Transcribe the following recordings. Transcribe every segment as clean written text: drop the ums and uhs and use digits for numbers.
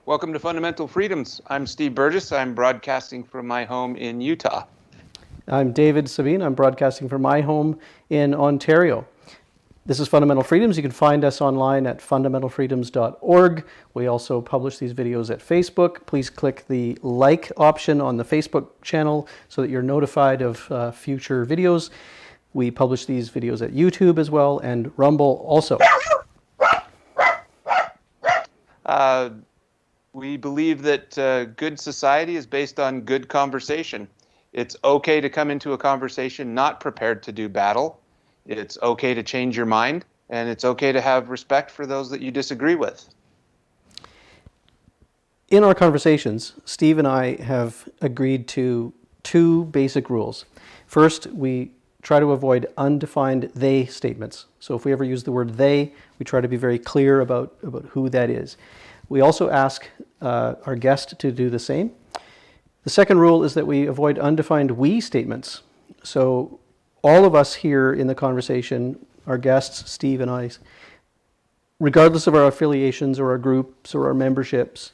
Welcome to Fundamental Freedoms. I'm Steve Burgess. I'm broadcasting from my home in Utah. I'm David Sabine. I'm broadcasting from my home in Ontario. This is Fundamental Freedoms. You can find us online at fundamentalfreedoms.org. We also publish these videos at Facebook. Please click the like option on the Facebook channel so that you're notified of future videos. We publish these videos at YouTube as well and Rumble also. We believe that good society is based on good conversation. It's okay to come into a conversation not prepared to do battle. It's okay to change your mind, and it's okay to have respect for those that you disagree with. In our conversations, Steve and I have agreed to two basic rules. First, we try to avoid undefined they statements. So if we ever use the word they, we try to be very clear about who that is. We also ask our guest to do the same. The second rule is that we avoid undefined we statements. So all of us here in the conversation, our guests, Steve and I, regardless of our affiliations or our groups or our memberships,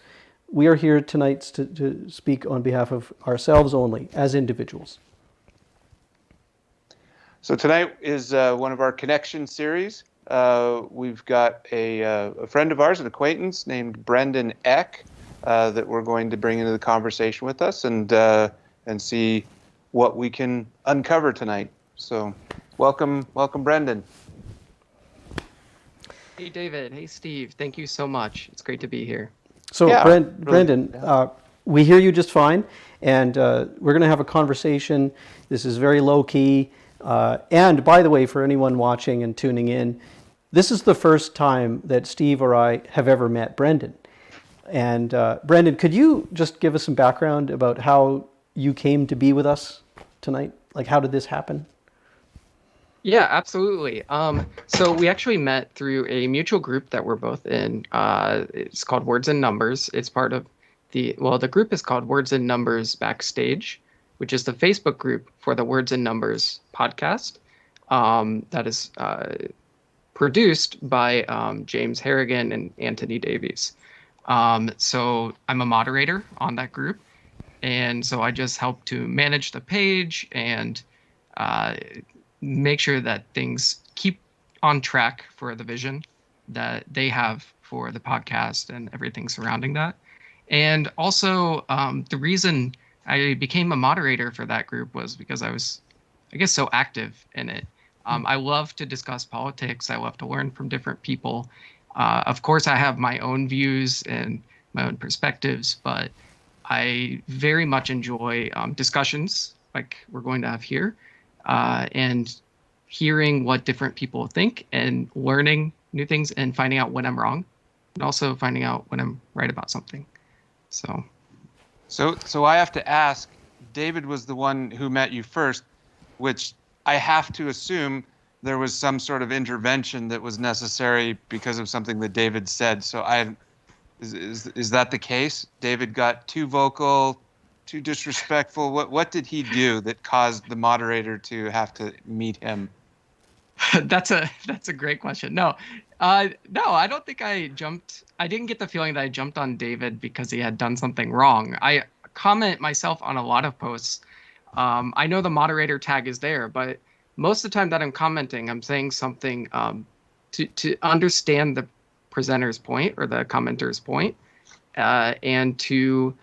we are here tonight to speak on behalf of ourselves only, as individuals. So tonight is one of our connection series. We've got a friend of ours, an acquaintance named Brendan Eck, that we're going to bring into the conversation with us and see what we can uncover tonight. So welcome, Brendan. Hey, David. Hey, Steve. Thank you so much. It's great to be here. So, Yeah, Brendan, we hear you just fine, and we're going to have a conversation. This is very low-key. And by the way, for anyone watching and tuning in, this is the first time that Steve or I have ever met Brendan. And Brendan, could you just give us some background about how you came to be with us tonight? Like, how did this happen? Yeah, absolutely. So we actually met through a mutual group that we're both in. It's called Words and Numbers. It's part of the group is called Words and Numbers Backstage, which is the Facebook group for the Words and Numbers podcast that is produced by James Harrigan and Anthony Davies. So I'm a moderator on that group. And so I just help to manage the page and make sure that things keep on track for the vision that they have for the podcast and everything surrounding that. And also the reason I became a moderator for that group was because I was, I guess, so active in it. I love to discuss politics. I love to learn from different people. Of course, I have my own views and my own perspectives, but I very much enjoy discussions like we're going to have here and hearing what different people think and learning new things and finding out when I'm wrong and also finding out when I'm right about something. So I have to ask, David was the one who met you first, which I have to assume there was some sort of intervention that was necessary because of something that David said. So is that the case? David got too vocal, too disrespectful? What did he do that caused the moderator to have to meet him? That's a great question. No, I don't think I jumped. I didn't get the feeling that I jumped on David because he had done something wrong. I comment myself on a lot of posts. I know the moderator tag is there, but most of the time that I'm commenting, I'm saying something to understand the presenter's point or the commenter's point and to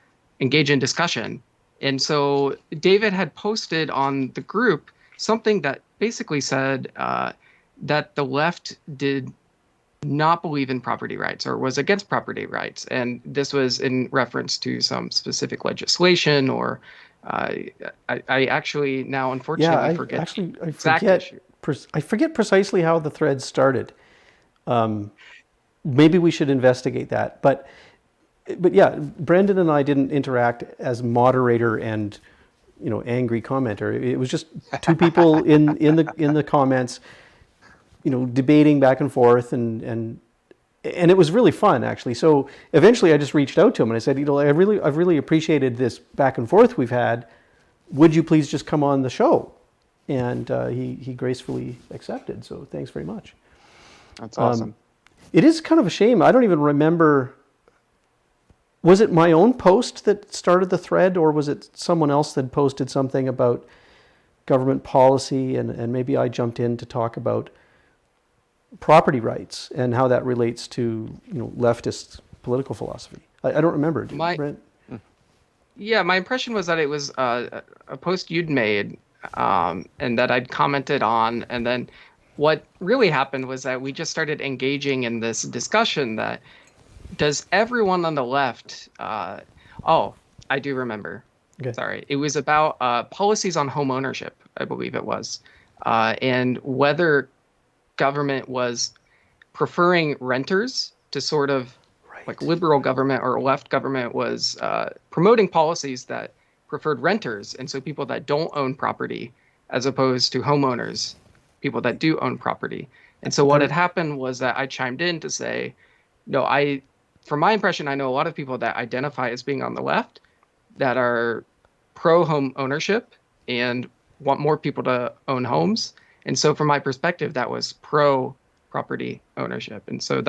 engage in discussion. And so David had posted on the group something that basically said that the left did not believe in property rights or was against property rights. And this was in reference to some specific legislation or I actually now unfortunately forget. I forget precisely how the thread started. Maybe we should investigate that. But yeah, Brendan and I didn't interact as moderator and angry commenter. It was just two people in the comments, debating back and forth, and it was really fun, actually. So eventually, I just reached out to him and I said, I've really appreciated this back and forth we've had. Would you please just come on the show? And he gracefully accepted. So thanks very much. That's awesome. It is kind of a shame. I don't even remember. Was it my own post that started the thread, or was it someone else that posted something about government policy, and maybe I jumped in to talk about property rights and how that relates to leftist political philosophy? I don't remember. Brent? Yeah, my impression was that it was a post you'd made, and that I'd commented on, and then what really happened was that we just started engaging in this discussion that does everyone on the left? Oh, I do remember. Okay. Sorry, it was about policies on home ownership, I believe it was, and whether government was preferring renters to sort of like liberal government or left government was promoting policies that preferred renters, and so people that don't own property as opposed to homeowners, people that do own property. And so what had happened was that I chimed in to say, no, from my impression, I know a lot of people that identify as being on the left that are pro home ownership and want more people to own homes. And so from my perspective, that was pro property ownership. And so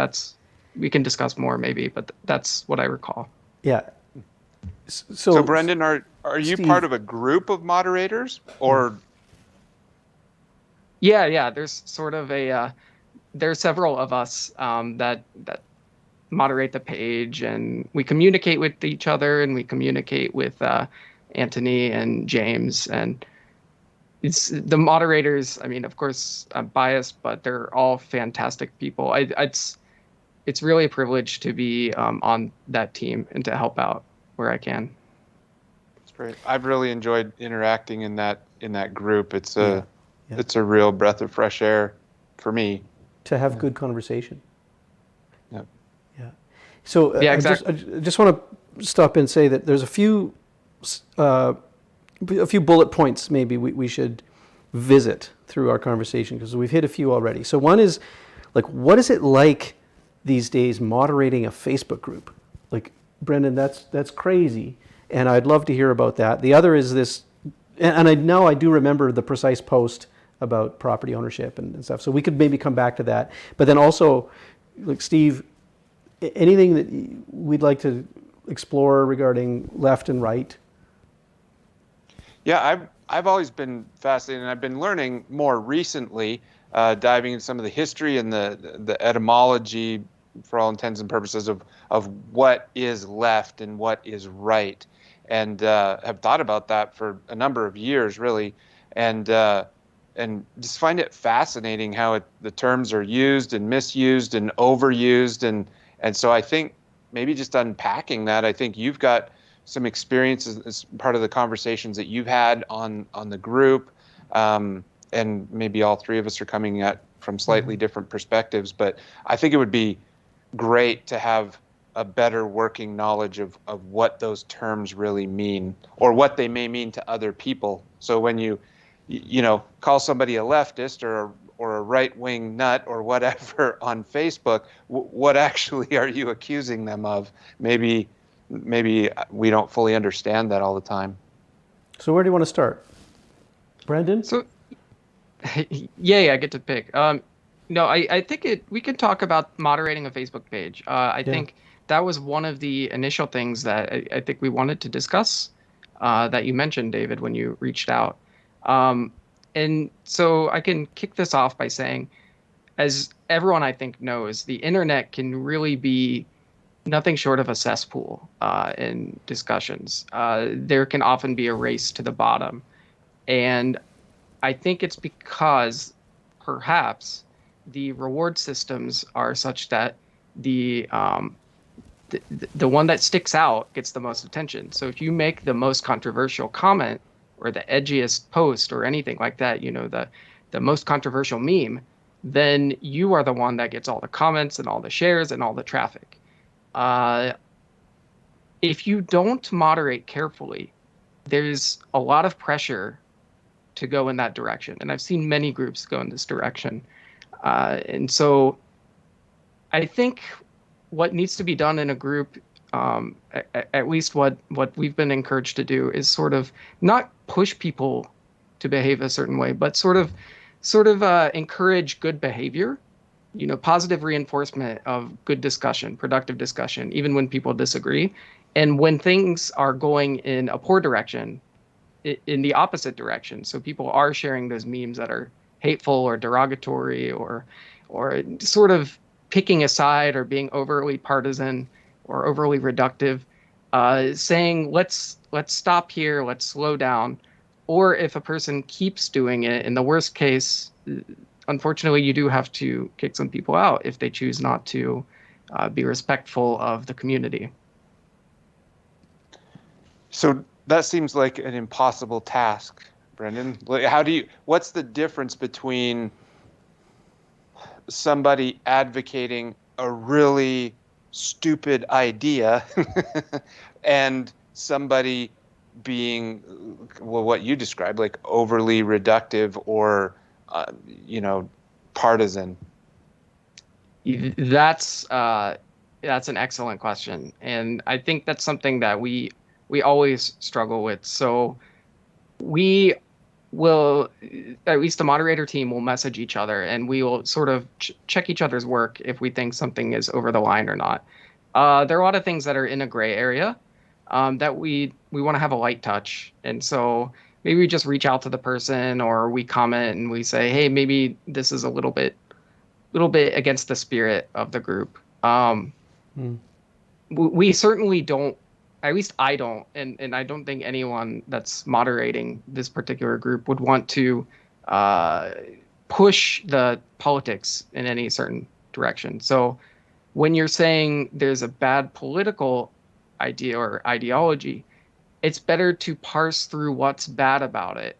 we can discuss more maybe, but that's what I recall. Yeah. So Brendan, are you Steve, part of a group of moderators, or? Yeah. There's sort of there's several of us that moderate the page, and we communicate with each other, and we communicate with Anthony and James, and it's the moderators. I mean, of course, I'm biased, but they're all fantastic people. It's really a privilege to be on that team and to help out where I can. That's great. I've really enjoyed interacting in that group. It's a real breath of fresh air for me to have good conversation. Yeah. Yeah. So exactly. I just want to stop and say that there's a few bullet points maybe we should visit through our conversation, because we've hit a few already. So one is, like, what is it like these days moderating a Facebook group? Like, Brendan, that's crazy, and I'd love to hear about that. The other is this, and I do remember the precise post about property ownership and stuff, so we could maybe come back to that. But then also, like, Steve, anything that we'd like to explore regarding left and right? Yeah, I've always been fascinated, and I've been learning more recently, diving into some of the history and the etymology, for all intents and purposes, of what is left and what is right, and have thought about that for a number of years, really, and just find it fascinating how the terms are used and misused and overused, and so I think maybe just unpacking that, I think you've got some experiences as part of the conversations that you've had on the group, and maybe all three of us are coming at from slightly different perspectives, but I think it would be great to have a better working knowledge of what those terms really mean, or what they may mean to other people. So when you call somebody a leftist or a right-wing nut or whatever on Facebook, what actually are you accusing them of? Maybe we don't fully understand that all the time. So where do you want to start? Brendan? So, yeah, I get to pick. No, I think we could talk about moderating a Facebook page. I think that was one of the initial things that I think we wanted to discuss, that you mentioned, David, when you reached out. And so I can kick this off by saying, as everyone I think knows, the internet can really be nothing short of a cesspool in discussions. There can often be a race to the bottom. And I think it's because perhaps the reward systems are such that the one that sticks out gets the most attention. So if you make the most controversial comment or the edgiest post or anything like that, the most controversial meme, then you are the one that gets all the comments and all the shares and all the traffic. If you don't moderate carefully, there's a lot of pressure to go in that direction. And I've seen many groups go in this direction. And so I think what needs to be done in a group, at least what we've been encouraged to do, is sort of not push people to behave a certain way, but sort of encourage good behavior, positive reinforcement of good discussion, productive discussion, even when people disagree. And when things are going in a poor direction, in the opposite direction, so people are sharing those memes that are hateful or derogatory or sort of picking a side or being overly partisan or overly reductive, saying let's stop here, let's slow down. Or if a person keeps doing it, in the worst case, unfortunately, you do have to kick some people out if they choose not to be respectful of the community. So that seems like an impossible task, Brendan. What's the difference between somebody advocating a really stupid idea and somebody being, well, what you described, like overly reductive or, partisan? That's that's an excellent question, and I think that's something that we always struggle with. So we will, at least the moderator team will message each other, and we will sort of check each other's work if we think something is over the line or not. There are a lot of things that are in a gray area that we want to have a light touch, and so maybe we just reach out to the person or we comment and we say, hey, maybe this is a little bit against the spirit of the group. We certainly don't, at least I don't, and I don't think anyone that's moderating this particular group would want to uh, push the politics in any certain direction. So when you're saying there's a bad political idea or ideology, it's better to parse through what's bad about it,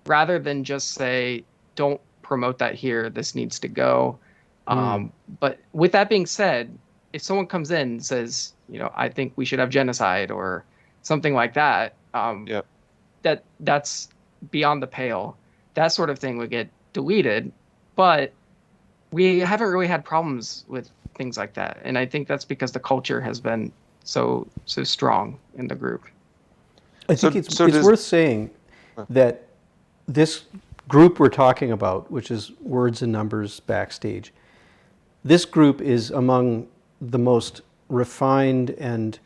rather than just say, don't promote that here, this needs to go. But with that being said, if someone comes in and says, I think we should have genocide or something like that, Yep. that's beyond the pale. That sort of thing would get deleted. But we haven't really had problems with things like that, and I think that's because the culture has been so strong in the group. I think So it's does- worth saying that this group we're talking about, which is Words and Numbers Backstage, this group is among the most refined and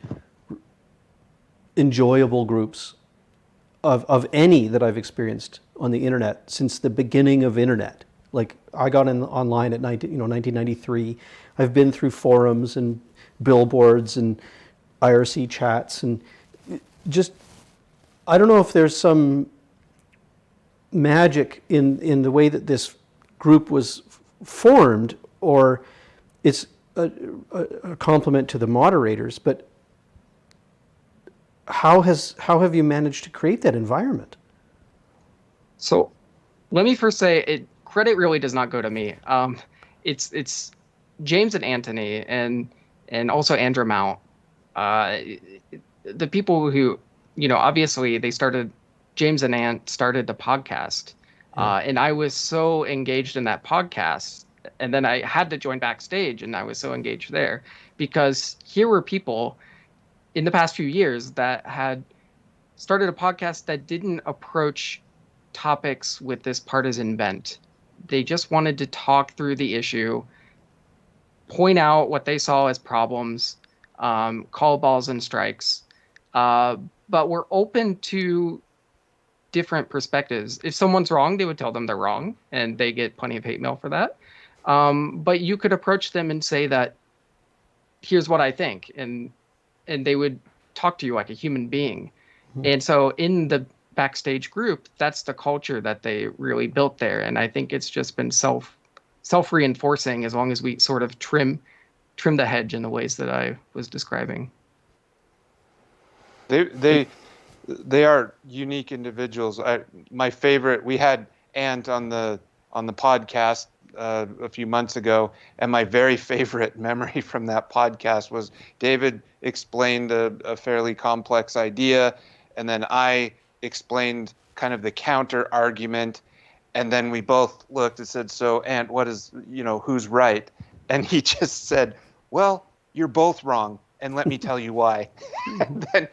enjoyable groups of any that I've experienced on the internet since the beginning of internet. Like I got in online at 1993. I've been through forums and billboards and IRC chats and just, I don't know if there's some magic in the way that this group was formed, or it's a compliment to the moderators, but how have you managed to create that environment? So let me first say credit really does not go to me. It's James and Anthony and also Andrew Mount, uh, the people who, obviously they started, James and Ant started the podcast. And I was so engaged in that podcast. And then I had to join Backstage, and I was so engaged there because here were people in the past few years that had started a podcast that didn't approach topics with this partisan bent. They just wanted to talk through the issue, point out what they saw as problems, call balls and strikes, uh, but we're open to different perspectives. If someone's wrong, they would tell them they're wrong, and they get plenty of hate mail for that. But you could approach them and say that, here's what I think, and they would talk to you like a human being. And so in the Backstage group, that's the culture that they really built there, and I think it's just been self reinforcing as long as we sort of trim the hedge in the ways that I was describing. They are unique individuals. My favorite, we had Ant on the podcast a few months ago, and my very favorite memory from that podcast was David explained a fairly complex idea, and then I explained kind of the counter argument, and then we both looked and said, "So, Ant, what is, who's right?" And he just said, "Well, you're both wrong, and let me tell you why."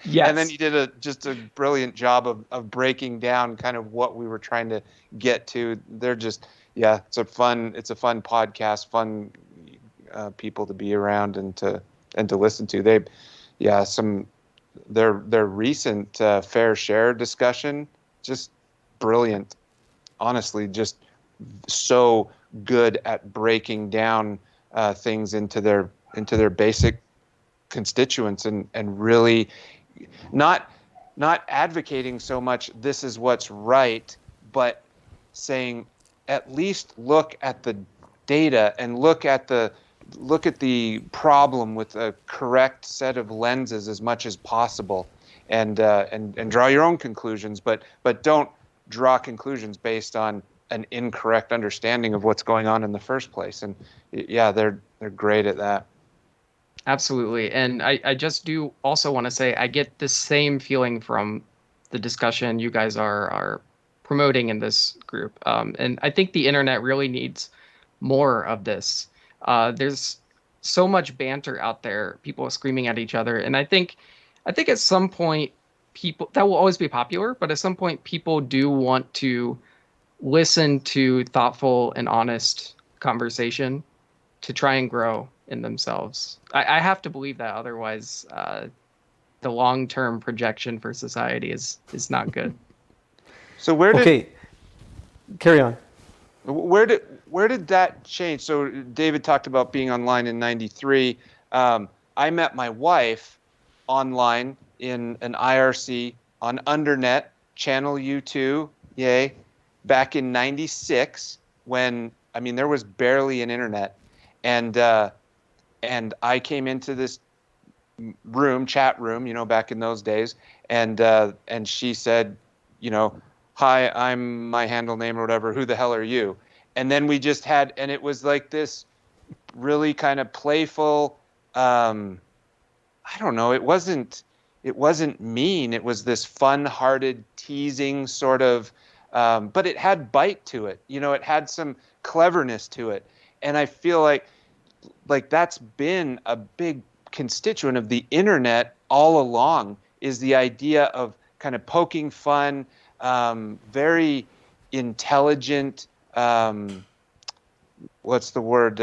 Yes. And then he did just a brilliant job of breaking down kind of what we were trying to get to. They're just, yeah, it's a fun podcast, fun people to be around and to listen to. yeah, their recent fair share discussion, just brilliant. Honestly, just so good at breaking down things into their basic constituents, and really not not advocating so much this is what's right, but saying at least look at the data and look at the problem with a correct set of lenses as much as possible, and draw your own conclusions, but don't draw conclusions based on an incorrect understanding of what's going on in the first place. And yeah, they're great at that. Absolutely. And I just do also want to say I get the same feeling from the discussion you guys are promoting in this group. And I think the internet really needs more of this. There's so much banter out there, people screaming at each other. And I think at some point people that will always be popular, but at some point people do want to listen to thoughtful and honest conversation to try and grow in themselves. I have to believe that, otherwise, the long-term projection for society is not good. So where did Okay, carry on. where did that change? So David talked about being online in '93. I met my wife online in an IRC on Undernet, channel U2, yay, back in '96, when, I mean, there was barely an internet. And I came into this chat room, back in those days, and she said, hi, I'm my handle name or whatever. Who the hell are you? And then we just had, and it was like this really kind of playful. I don't know. It wasn't mean. It was this fun-hearted, teasing sort of, but it had bite to it. It had some cleverness to it, and I feel like that's been a big constituent of the internet all along, is the idea of kind of poking fun, very intelligent, what's the word,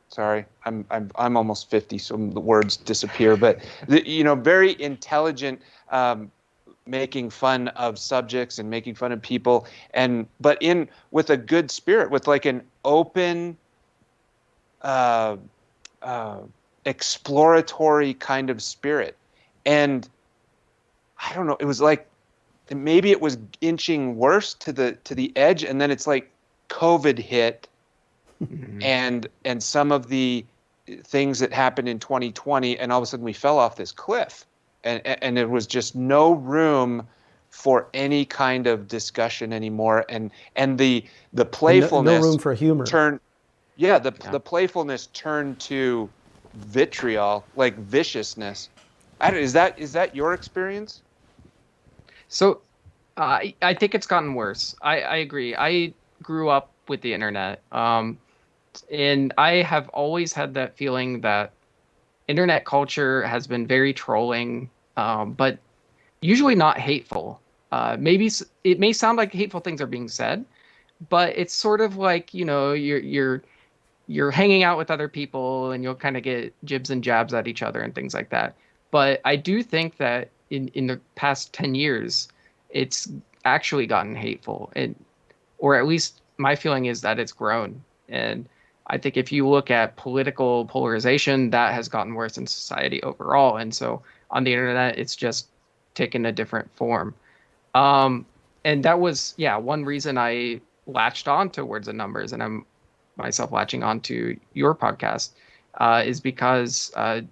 sorry, I'm almost 50, so the words disappear, but very intelligent, making fun of subjects and making fun of people, but with a good spirit, with like an open, uh, exploratory kind of spirit. And I don't know, it was like maybe it was inching worse to the edge, and then it's like COVID hit, Mhm. and some of the things that happened in 2020, and all of a sudden we fell off this cliff, and there was just no room for any kind of discussion anymore, and the And no playfulness room for humor. turned, yeah, Yeah. the playfulness turned to vitriol, like viciousness. Is that your experience? So I think it's gotten worse. I agree. I grew up with the internet, and I have always had that feeling that internet culture has been very trolling, but usually not hateful. Maybe it may sound like hateful things are being said, but it's sort of like, you're hanging out with other people and you'll kind of get jibs and jabs at each other and things like that. But I do think that in the past 10 years, it's actually gotten hateful, and or at least my feeling is that it's grown. And I think if you look at political polarization, that has gotten worse in society overall. And so on the internet, it's just taken a different form. Um, and that was, yeah, one reason I latched on to Words and Numbers, and I'm myself latching on to your podcast, is because I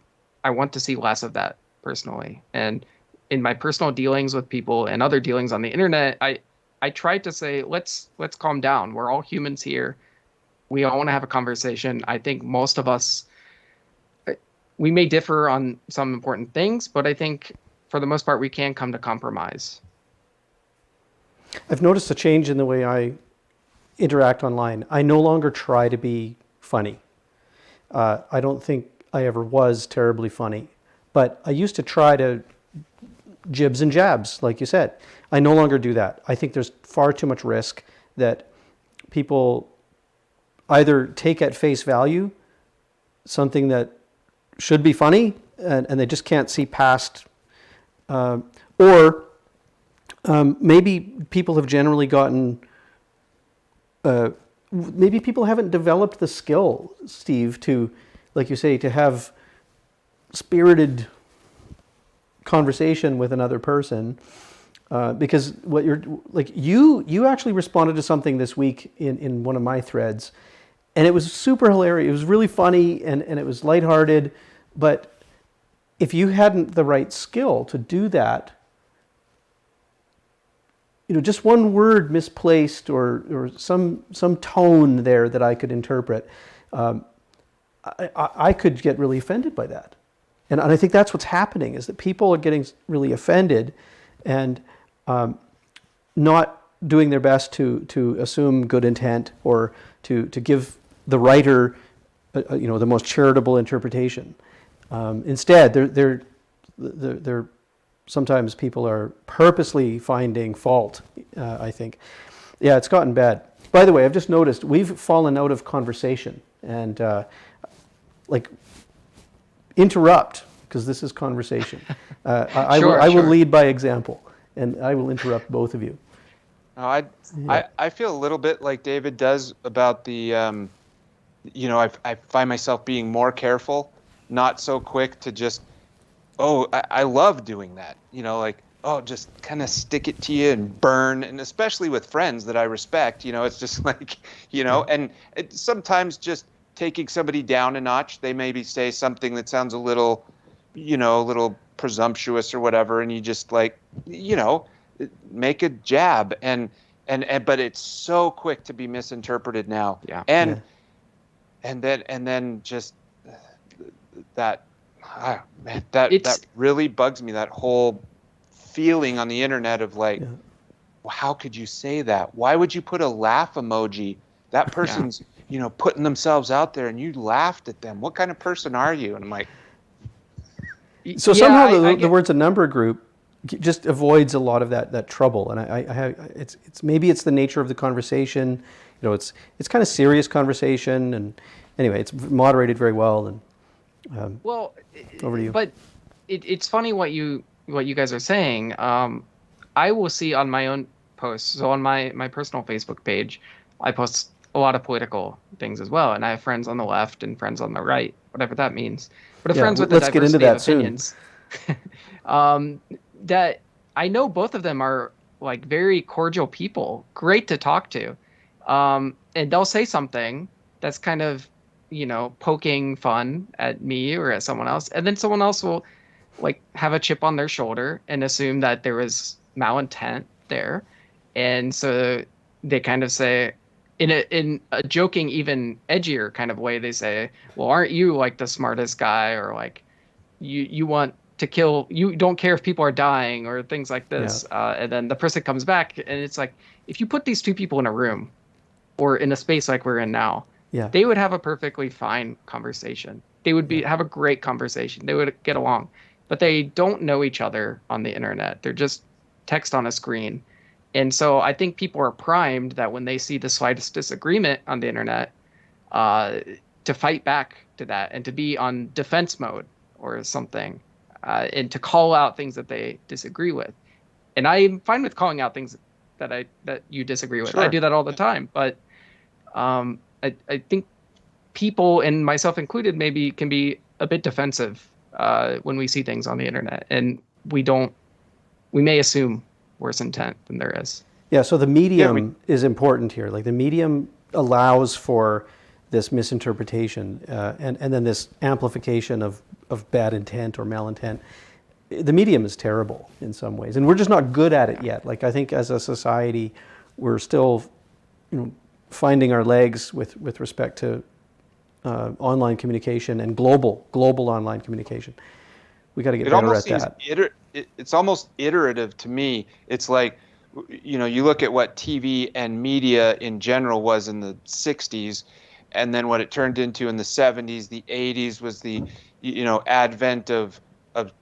want to see less of that personally. And in my personal dealings with people and other dealings on the internet, I tried to say, let's calm down. We're all humans here. We all want to have a conversation. I think most of us, we may differ on some important things, but I think for the most part, we can come to compromise. I've noticed a change in the way I interact online. I no longer try to be funny. I don't think I ever was terribly funny, but I used to try to jibs and jabs, like you said. I no longer do that. I think there's far too much risk that people either take at face value something that should be funny, and they just can't see past, or maybe people have generally gotten, maybe people haven't developed the skill, Steve, to, like you say, to have spirited conversation with another person. Because what you're like, you actually responded to something this week in one of my threads, and it was super hilarious. It was really funny, and it was lighthearted. But if you hadn't the right skill to do that, just one word misplaced or some tone there that I could interpret, I could get really offended by that. And I think that's what's happening, is that people are getting really offended and not doing their best to assume good intent or to give the writer the most charitable interpretation. Instead, they're sometimes people are purposely finding fault, I think. Yeah, it's gotten bad. By the way, I've just noticed we've fallen out of conversation, and interrupt, because this is conversation. I will lead by example, and I will interrupt both of you. I feel a little bit like David does about the, I find myself being more careful, not so quick to just, I love doing that, just kind of stick it to you and burn. And especially with friends that I respect, it's just like, and sometimes just taking somebody down a notch. They maybe say something that sounds a little presumptuous or whatever, and you just make a jab, and but it's so quick to be misinterpreted now. Yeah. And then just that, man, that really bugs me, that whole feeling on the internet of well, how could you say that? Why would you put a laugh emoji? That person's putting themselves out there, and you laughed at them. What kind of person are you? And I'm like, so somehow the words a number group just avoids a lot of that trouble. And I have, it's maybe it's the nature of the conversation. It's kind of serious conversation, and anyway, it's moderated very well. And over to you. But it's funny what you guys are saying. I will see on my own posts. So on my personal Facebook page, I post a lot of political things as well, and I have friends on the left and friends on the right, whatever that means. But friends with a diversity of opinions. That I know both of them are like very cordial people, great to talk to, and they'll say something that's kind of poking fun at me or at someone else, and then someone else will have a chip on their shoulder and assume that there was malintent there, and so they kind of say, in a joking, even edgier kind of way, they say, well, aren't you the smartest guy, or you want to kill, you don't care if people are dying, or things like this. And then the person comes back, and it's like, if you put these two people in a room or in a space like we're in now, they would have a perfectly fine conversation. They would have a great conversation. They would get along, but they don't know each other on the internet. They're just text on a screen. And so I think people are primed that when they see the slightest disagreement on the internet, to fight back to that and to be on defense mode or something, and to call out things that they disagree with. And I'm fine with calling out things that you disagree with. Sure. I do that all the time. But I think people, and myself included, maybe can be a bit defensive when we see things on the internet, and we may assume worse intent than there is. Yeah, so the medium is important here. The medium allows for this misinterpretation, and then this amplification of bad intent or malintent. The medium is terrible in some ways, and we're just not good at it yet. I think as a society, we're still finding our legs with respect to online communication and global online communication. We got to get better at that. It's almost iterative to me. It's like, you look at what TV and media in general was in the 60s, and then what it turned into in the 70s, the 80s was the, advent of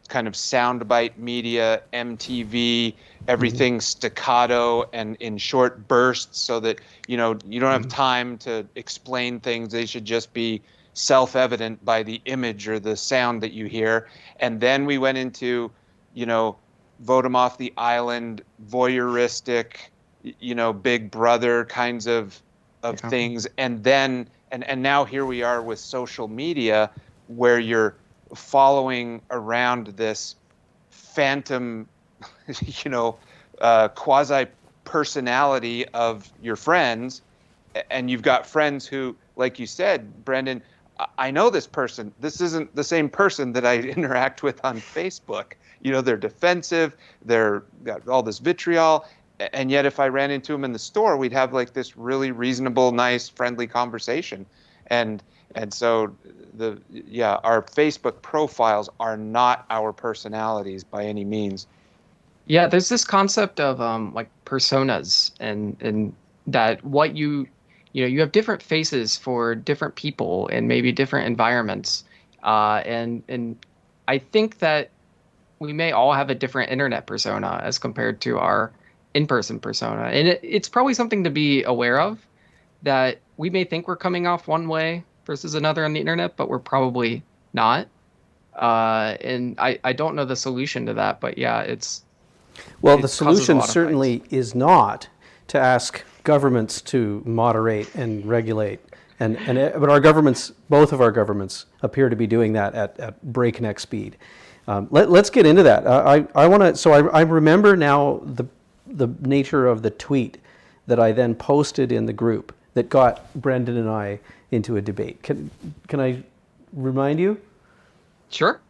kind of soundbite media, MTV, everything staccato and in short bursts, so that, you don't have time to explain things. They should just be self-evident by the image or the sound that you hear. And then we went into, vote them off the island, voyeuristic, Big Brother kinds of Yeah. things. And then, and now here we are with social media where you're following around this phantom, quasi personality of your friends. And you've got friends who, like you said, Brendan, I know this person. This isn't the same person that I interact with on Facebook. They're defensive. They're got all this vitriol. And yet if I ran into them in the store, we'd have like this really reasonable, nice, friendly conversation. And so our Facebook profiles are not our personalities by any means. Yeah, there's this concept of like personas, and that you have different faces for different people and maybe different environments. And I think that we may all have a different internet persona as compared to our in-person persona. And it's probably something to be aware of, that we may think we're coming off one way versus another on the internet, but we're probably not. And I don't know the solution to that, but yeah, Well, it the causes a solution lot of certainly fights. is not to ask governments to moderate and regulate. But our governments, both of our governments, appear to be doing that at breakneck speed. Let's get into that. I want to. So I remember now the nature of the tweet that I then posted in the group that got Brendan and I into a debate. Can I remind you? Sure.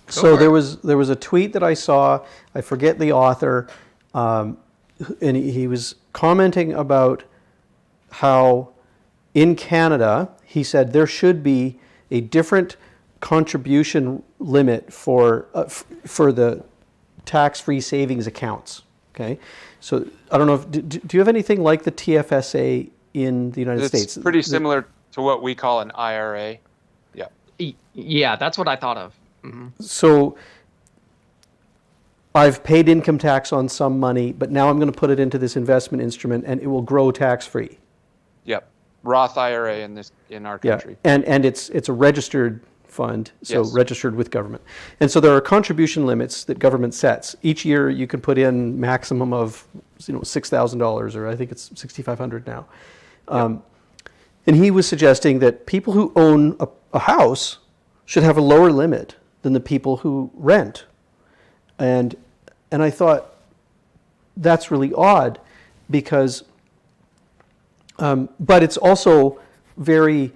So for there was a tweet that I saw. I forget the author, and he was commenting about how in Canada he said there should be a different contribution limit for the tax-free savings accounts. Okay, so I don't know if do you have anything like the TFSA in the United States? It's pretty similar to what we call an IRA. Yeah. Yeah, that's what I thought of. Hmm. So I've paid income tax on some money, but now I'm going to put it into this investment instrument, and it will grow tax-free. Yep. Roth IRA in our country. Yeah, and it's a registered fund, so Yes. registered with government. And so there are contribution limits that government sets. Each year you can put in maximum of $6,000, or I think it's $6,500 now. And he was suggesting that people who own a house should have a lower limit than the people who rent. And I thought that's really odd because, but it's also very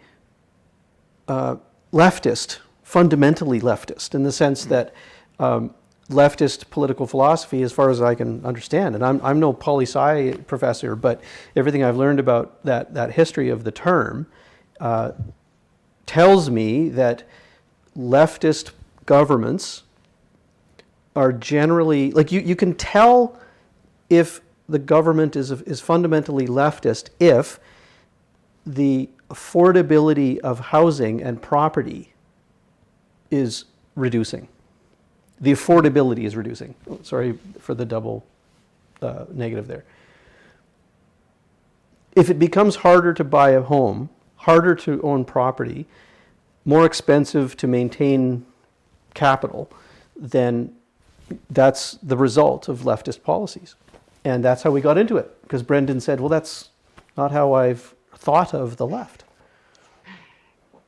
leftist, fundamentally leftist, in the sense that leftist political philosophy, as far as I can understand, and I'm no poli-sci professor, but everything I've learned about that history of the term tells me that leftist governments are generally, like you can tell if the government is fundamentally leftist if the affordability of housing and property is reducing. The affordability is reducing. Sorry for the double negative there. If it becomes harder to buy a home, harder to own property, more expensive to maintain capital, then that's the result of leftist policies. And that's how we got into it, because Brendan said, well, that's not how I've thought of the left.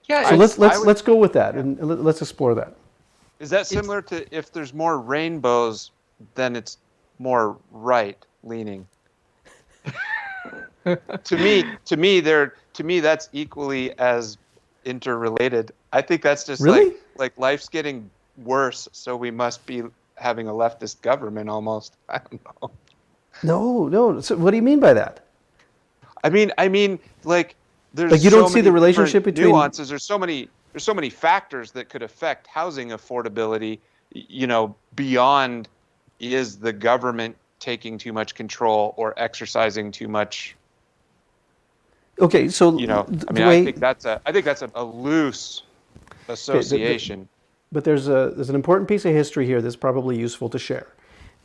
Yeah, So it's- let's go with that, and let's explore that. Is that similar to if there's more rainbows, then it's more right leaning? to me, that's equally as interrelated. I think that's just Really? like life's getting worse, so we must be having a leftist government almost. I don't know. No. So what do you mean by that? I mean, like there's Like you don't so see the many relationship different between nuances. There's so many factors that could affect housing affordability. Beyond is the government taking too much control or exercising too much. Okay, so I think that's a loose association. But there's an important piece of history here that's probably useful to share,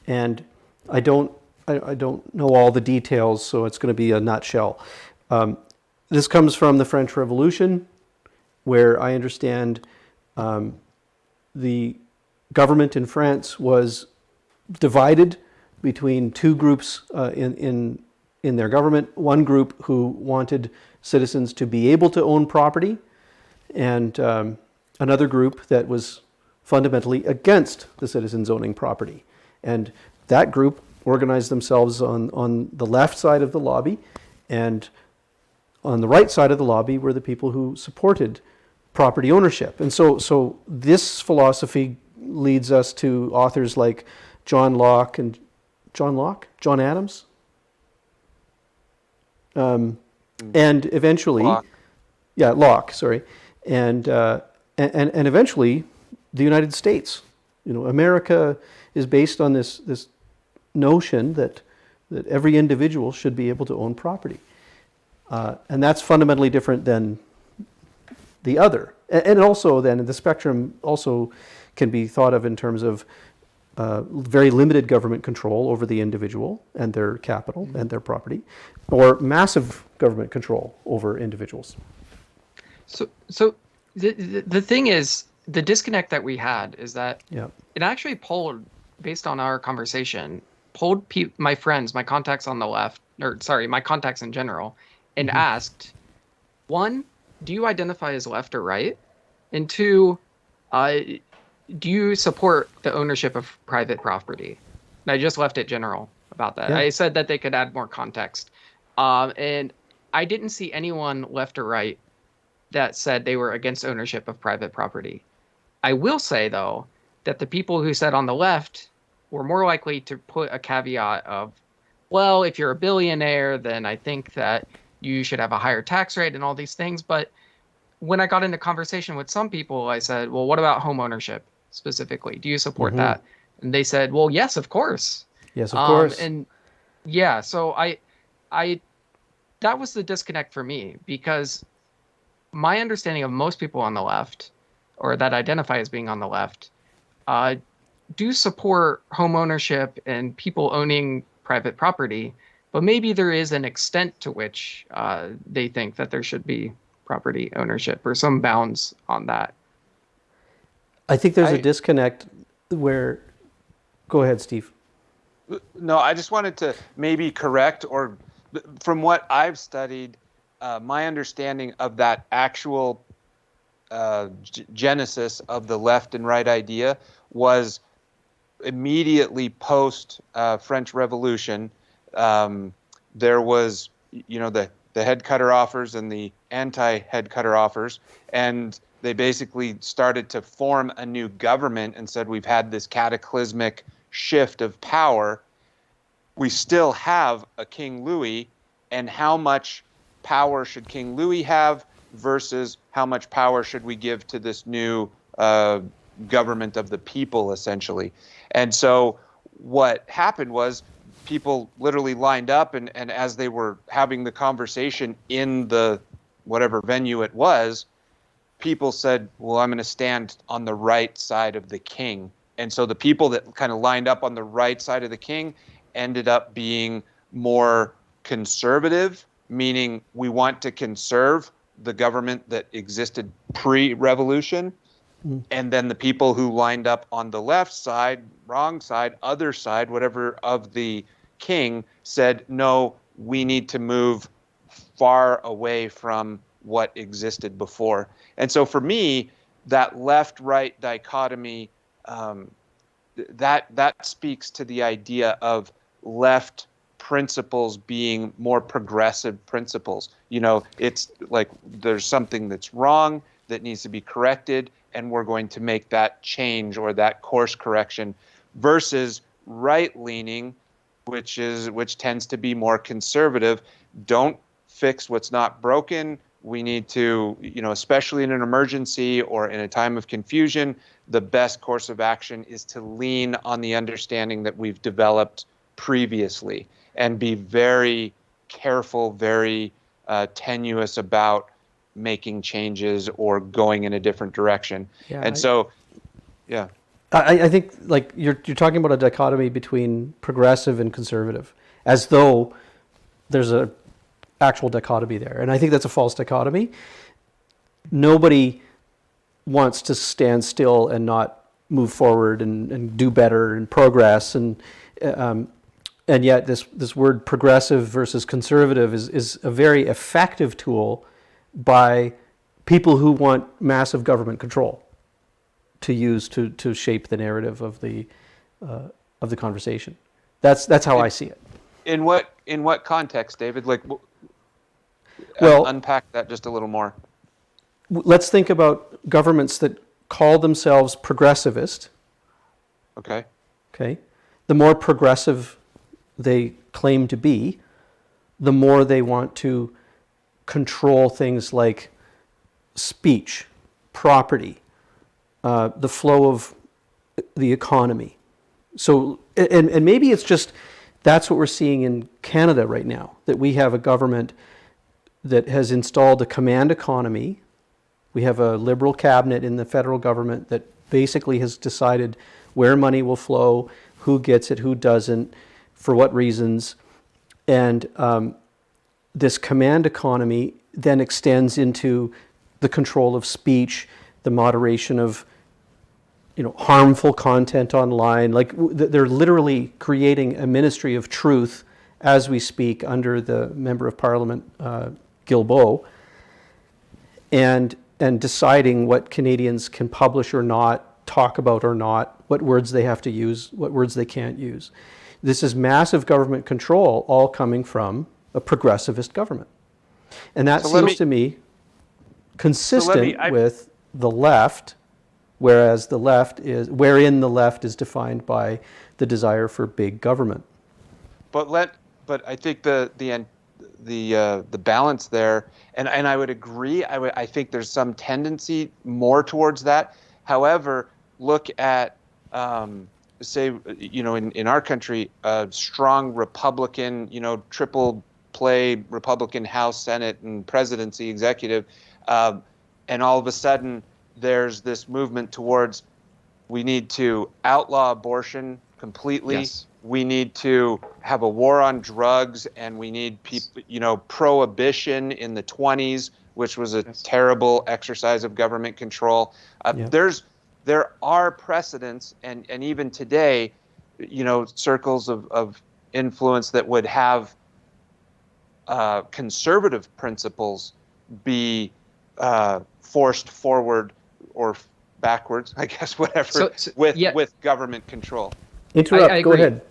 and I don't know all the details, so it's going to be a nutshell. This comes from the French Revolution, where I understand the government in France was divided between two groups in their government. One group who wanted citizens to be able to own property, and another group that was fundamentally against the citizens owning property. And that group organized themselves on the left side of the lobby, and on the right side of the lobby were the people who supported property ownership. And so this philosophy leads us to authors like John Adams, and eventually, Locke. Locke, sorry, and eventually, the United States. America is based on this notion that every individual should be able to own property, and that's fundamentally different than the other. And also, then the spectrum also can be thought of in terms of very limited government control over the individual and their capital and their property, or massive government control over individuals. So the thing is, the disconnect that we had is that it actually polled, based on our conversation, polled my friends, my contacts on the left, or sorry, my contacts in general, and asked, one, do you identify as left or right? And two, do you support the ownership of private property? And I just left it general about that. Yeah. I said that they could add more context. And I didn't see anyone left or right that said they were against ownership of private property. I will say, though, that the people who said on the left were more likely to put a caveat of, well, if you're a billionaire, then I think that you should have a higher tax rate and all these things. But when I got into conversation with some people, I said, well, what about home ownership specifically? Do you support that? And they said, well, yes, of course. Yes, of course. And yeah, so I that was the disconnect for me, because my understanding of most people on the left, or that identify as being on the left, do support home ownership and people owning private property, but maybe there is an extent to which they think that there should be property ownership or some bounds on that. I think there's a disconnect where... Go ahead, Steve. No, I just wanted to maybe correct, or from what I've studied, my understanding of that actual genesis of the left and right idea was immediately post French Revolution. There was, the head cutter offers and the anti-head cutter offers, and they basically started to form a new government and said, we've had this cataclysmic shift of power. We still have a King Louis, and how much power should King Louis have versus how much power should we give to this new government of the people, essentially. And so what happened was people literally lined up, and as they were having the conversation in the whatever venue it was, people said, well, I'm going to stand on the right side of the king. And so the people that kind of lined up on the right side of the king ended up being more conservative, meaning we want to conserve the government that existed pre-revolution. And then the people who lined up on the left side, wrong side, other side, whatever, of the king said, no, we need to move far away from what existed before. And so for me, that left-right dichotomy, that speaks to the idea of left principles being more progressive principles. It's like there's something that's wrong that needs to be corrected, and we're going to make that change or that course correction, versus right-leaning, which tends to be more conservative. Don't fix what's not broken. We need to, especially in an emergency or in a time of confusion, the best course of action is to lean on the understanding that we've developed previously and be very careful, very tenuous about making changes or going in a different direction. I think like you're talking about a dichotomy between progressive and conservative, as though there's a actual dichotomy there, and I think that's a false dichotomy. nobody wants to stand still and not move forward and do better and progress, and yet this word progressive versus conservative is a very effective tool by people who want massive government control to use to shape the narrative of the conversation. That's how I see it. In what context, David? Like, Well, unpack that just a little more. let's think about governments that call themselves progressivist. Okay. Okay, the more progressive they claim to be, the more they want to control things like speech, property, the flow of the economy. So, and maybe it's just that's what we're seeing in Canada right now, that we have a government that has installed a command economy. We have a Liberal cabinet in the federal government that basically has decided where money will flow, who gets it, who doesn't, for what reasons. And this command economy then extends into the control of speech, the moderation of harmful content online. Like they're literally creating a ministry of truth as we speak under the Member of Parliament, Guilbeault, and deciding what Canadians can publish or not, talk about or not, what words they have to use, what words they can't use. This is massive government control, all coming from a progressivist government. And that seems to me consistent with the left, wherein the left is defined by the desire for big government. But I think the balance there, and I would agree. I think there's some tendency more towards that. However, look at say in our country, a strong Republican, triple play Republican House, Senate, and presidency executive, and all of a sudden there's this movement towards we need to outlaw abortion completely. Yes. We need to have a war on drugs, and we need prohibition in the 20s, which was a terrible exercise of government control. There are precedents, and even today, circles of influence that would have conservative principles be forced forward or backwards, I guess, whatever, with government control. Interrupt. I Go agree. ahead.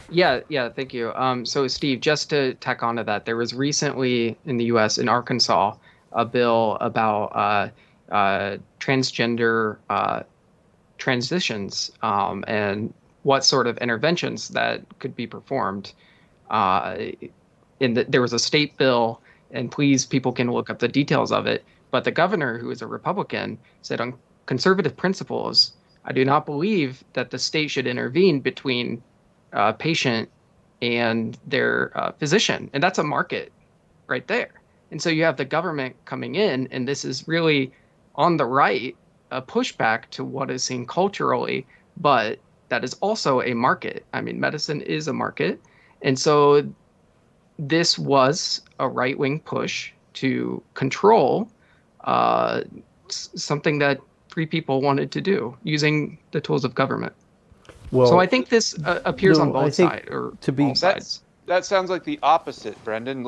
Yeah. Yeah, thank you. So, Steve, just to tack onto that, there was recently in the U.S., in Arkansas, a bill about transgender transitions and what sort of interventions that could be performed. There was a state bill, and please, people can look up the details of it. But the governor, who is a Republican, said on conservative principles, I do not believe that the state should intervene between patient and their physician. And that's a market right there. And so you have the government coming in, and this is really on the right, a pushback to what is seen culturally, but that is also a market. I mean, medicine is a market. And so this was a right-wing push to control something that free people wanted to do using the tools of government. Well, so I think this appears on both sides, or all sides. That sounds like the opposite, Brendan.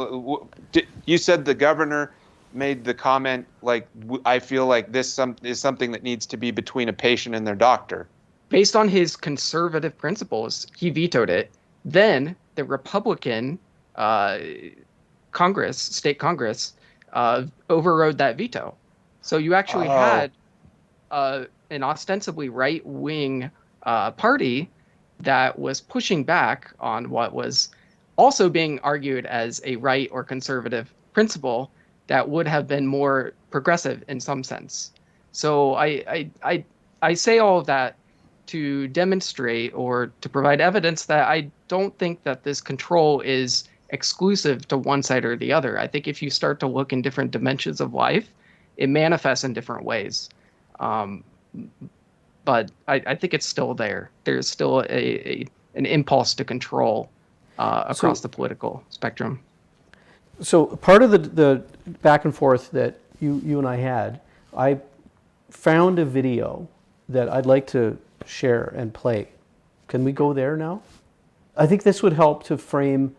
You said the governor made the comment, like, I feel like this is something that needs to be between a patient and their doctor. Based on his conservative principles, he vetoed it. Then the Republican state Congress, overrode that veto. So you actually had an ostensibly right-wing party that was pushing back on what was also being argued as a right or conservative principle that would have been more progressive in some sense. So I say all of that to demonstrate or to provide evidence that I don't think that this control is exclusive to one side or the other. I think if you start to look in different dimensions of life, it manifests in different ways. But I think it's still there. There's still an impulse to control across the political spectrum. So part of the back and forth that you and I had I found a video that I'd like to share and play. Can we go there now? I think this would help to frame,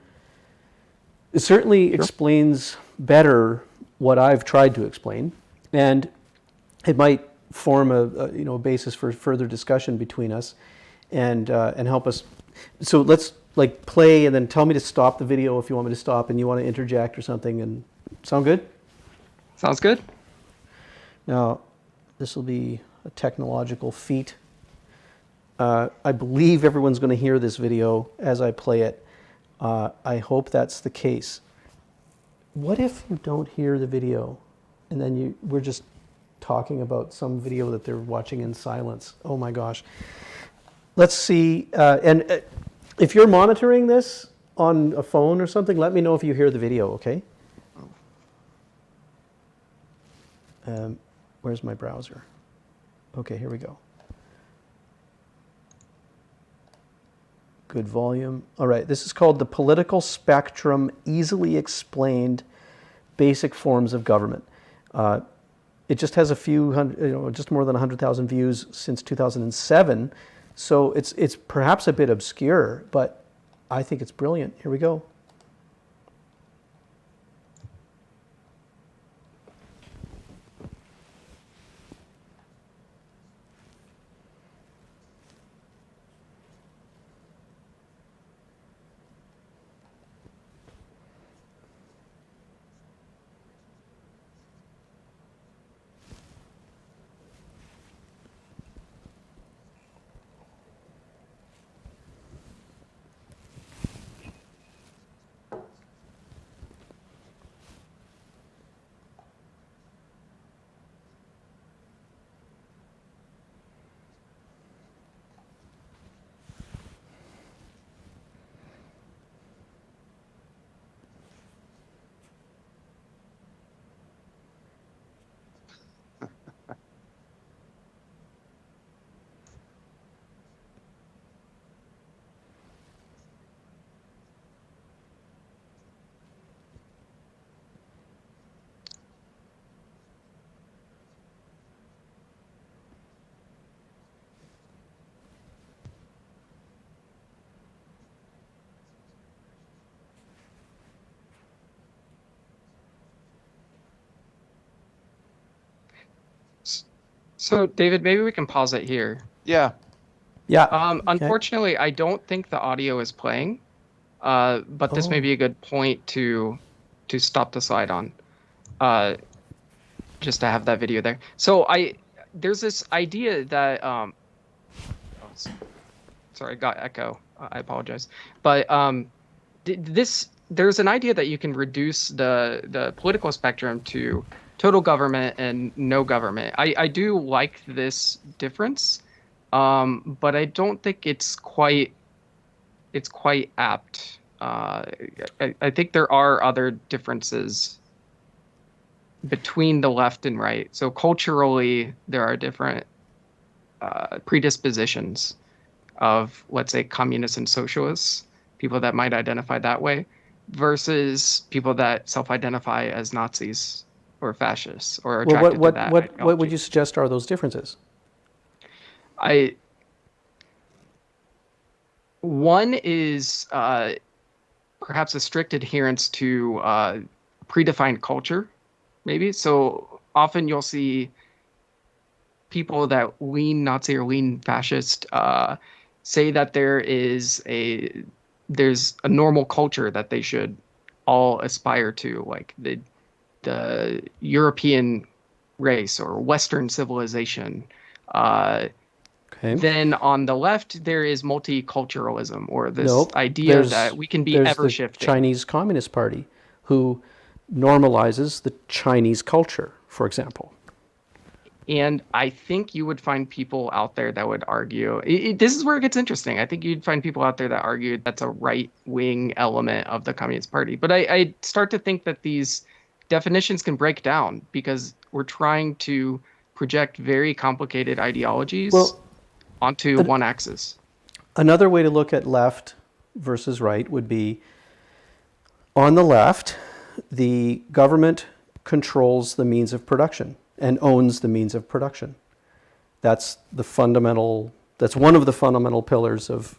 it certainly explains better what I've tried to explain, and it might form a basis for further discussion between us, and help us. So let's like play, and then tell me to stop the video if you want me to stop, and you want to interject or something. And sound good? Sounds good. Now, this will be a technological feat. I believe everyone's going to hear this video as I play it. I hope that's the case. What if you don't hear the video, and then we're just talking about some video that they're watching in silence? Oh my gosh. Let's see. And if you're monitoring this on a phone or something, let me know if you hear the video, okay? Where's my browser? Okay, here we go. Good volume. All right, this is called The Political Spectrum, Easily Explained Basic Forms of Government. It just has a few hundred, just more than 100,000 views since 2007. So it's perhaps a bit obscure, but I think it's brilliant. Here we go. So, David, maybe we can pause it here. Yeah. Yeah. Okay. Unfortunately, I don't think the audio is playing, but this may be a good point to stop the slide on, just to have that video there. So there's this idea that sorry, I got echo. I apologize, but there's an idea that you can reduce the political spectrum to total government and no government. I do like this difference, but I don't think it's quite apt. I think there are other differences between the left and right. So culturally, there are different predispositions of, let's say, communists and socialists, people that might identify that way, versus people that self-identify as Nazis or fascists or attracted to that ideology. What would you suggest are those differences? One is perhaps a strict adherence to predefined culture, maybe. So often you'll see people that lean Nazi or lean fascist say that there's a normal culture that they should all aspire to, like the European race or Western civilization. Okay. Then on the left, there is multiculturalism, or this idea that we can be ever shifting. The Chinese Communist Party, who normalizes the Chinese culture, for example. And I think you would find people out there that would argue, this is where it gets interesting. I think you'd find people out there that argue that's a right-wing element of the Communist Party. But I start to think that these definitions can break down because we're trying to project very complicated ideologies onto one axis. Another way to look at left versus right would be, on the left, the government controls the means of production. and owns the means of production. That's one of the fundamental pillars of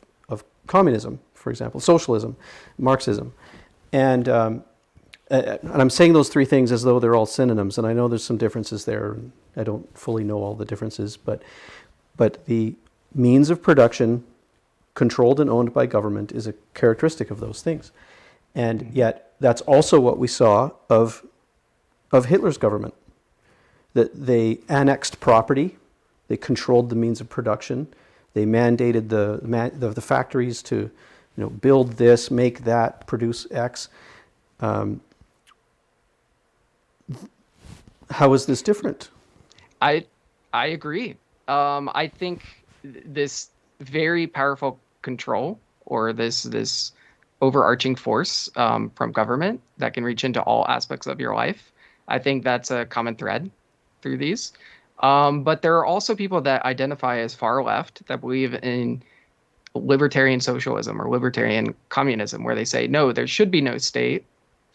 communism, for example, socialism, Marxism. And I'm saying those three things as though they're all synonyms, and I know there's some differences there. I don't fully know all the differences, but the means of production controlled and owned by government is a characteristic of those things. And yet that's also what we saw of Hitler's government, that they annexed property, they controlled the means of production, they mandated the factories to build this, make that, produce X. How is this different? I agree. I think this very powerful control, or this overarching force from government that can reach into all aspects of your life, I think that's a common thread through these. But there are also people that identify as far left that believe in libertarian socialism or libertarian communism, where they say, no, there should be no state.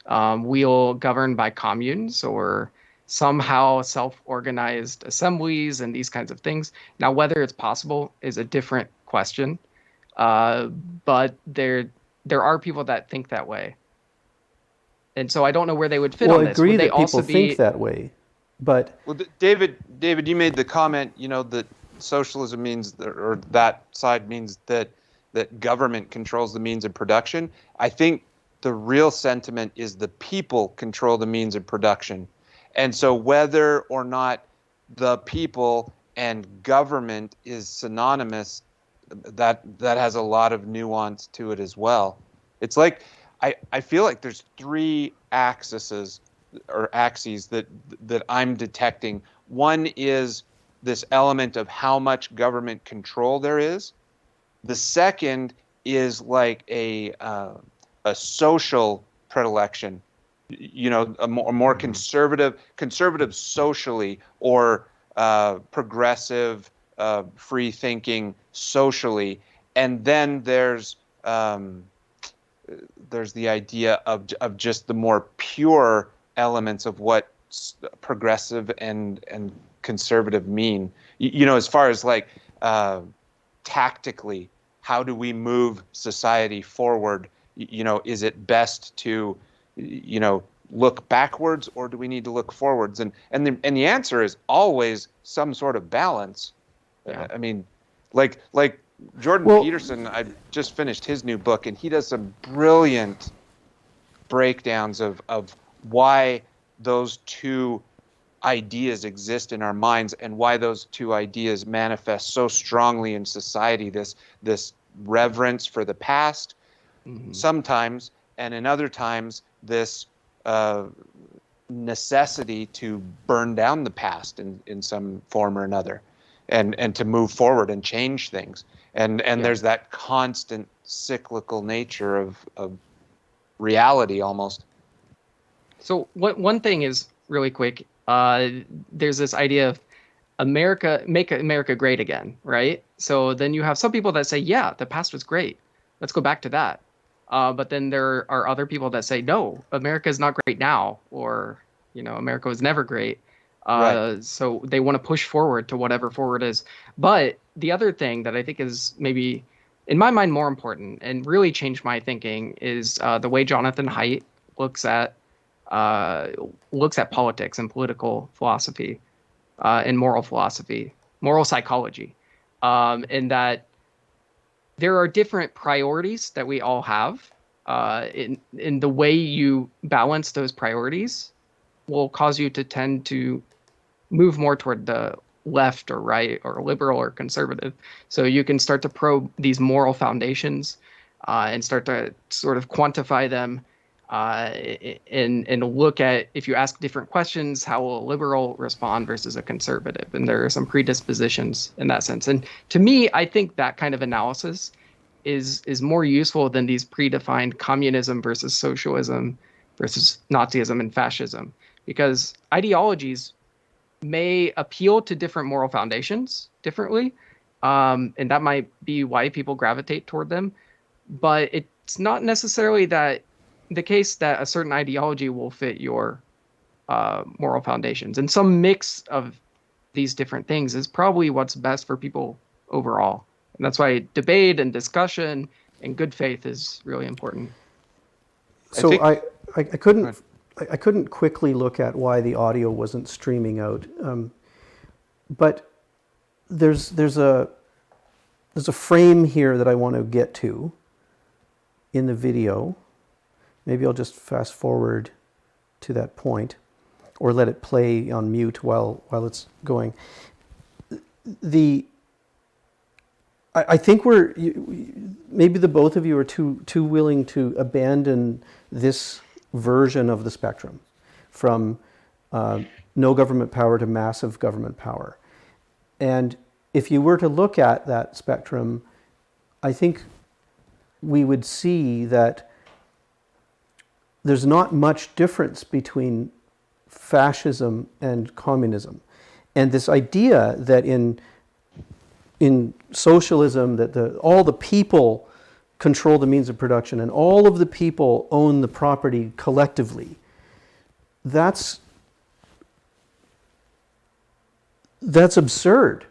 We'll govern by communes or somehow self-organized assemblies and these kinds of things. Now, whether it's possible is a different question, but there are people that think that way, and so I don't know where they would fit Well, on I this. agree Would they that people also think that way, but Well, David, you made the comment, that socialism means, or that side means that government controls the means of production. I think the real sentiment is the people control the means of production. And so whether or not the people and government is synonymous, that has a lot of nuance to it as well. It's like, I feel like there's three axes that I'm detecting. One is this element of how much government control there is. The second is like a social predilection, a more conservative socially, or progressive, free thinking socially. And then there's the idea of just the more pure elements of what progressive and conservative mean. As far as like tactically, how do we move society forward? Is it best to, look backwards, or do we need to look forwards? And the answer is always some sort of balance. Yeah. I mean, like Jordan Peterson, I just finished his new book, and he does some brilliant breakdowns of why those two ideas exist in our minds, and why those two ideas manifest so strongly in society. This reverence for the past, sometimes, and in other times, this necessity to burn down the past in some form or another, and to move forward and change things. And there's that constant cyclical nature of reality almost. So one thing is really quick. There's this idea of make America great again, right? So then you have some people that say, yeah, the past was great. Let's go back to that. But then there are other people that say, no, America is not great now, or, America was never great. Right. So they want to push forward to whatever forward is. But the other thing that I think is maybe, in my mind, more important and really changed my thinking is the way Jonathan Haidt looks at politics and political philosophy and moral philosophy, moral psychology, in that there are different priorities that we all have. In the way you balance those priorities will cause you to tend to move more toward the left or right or liberal or conservative. So you can start to probe these moral foundations and start to sort of quantify them and look at, if you ask different questions, how will a liberal respond versus a conservative? And there are some predispositions in that sense. And to me, I think that kind of analysis is more useful than these predefined communism versus socialism versus Nazism and fascism, because ideologies may appeal to different moral foundations differently, and that might be why people gravitate toward them. But it's not necessarily that the case that a certain ideology will fit your moral foundations. And some mix of these different things is probably what's best for people overall. And that's why debate and discussion and good faith is really important. I So think. I couldn't I couldn't quickly look at why the audio wasn't streaming out, but there's a frame here that I want to get to in the video. Maybe I'll just fast forward to that point, or let it play on mute while it's going. I think maybe the both of you are too willing to abandon this version of the spectrum, from no government power to massive government power. And if you were to look at that spectrum, I think we would see that there's not much difference between fascism and communism. And this idea that in socialism, that all the people control the means of production and all of the people own the property collectively, that's absurd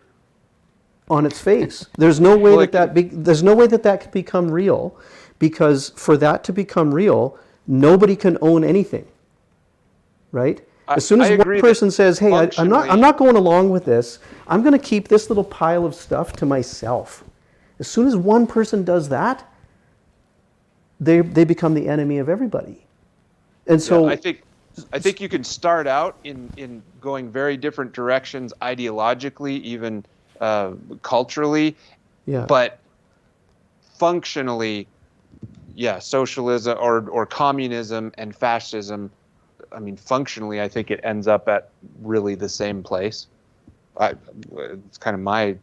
on its face. There's no way there's no way that could become real, because for that to become real, nobody can own anything, right? As soon as one person says, "Hey, I'm not going along with this. I'm going to keep this little pile of stuff to myself." As soon as one person does that, they become the enemy of everybody. And so I think you can start out in going very different directions ideologically, even culturally, but functionally, socialism or communism and fascism, I mean, functionally, I think it ends up at really the same place. It's kind of my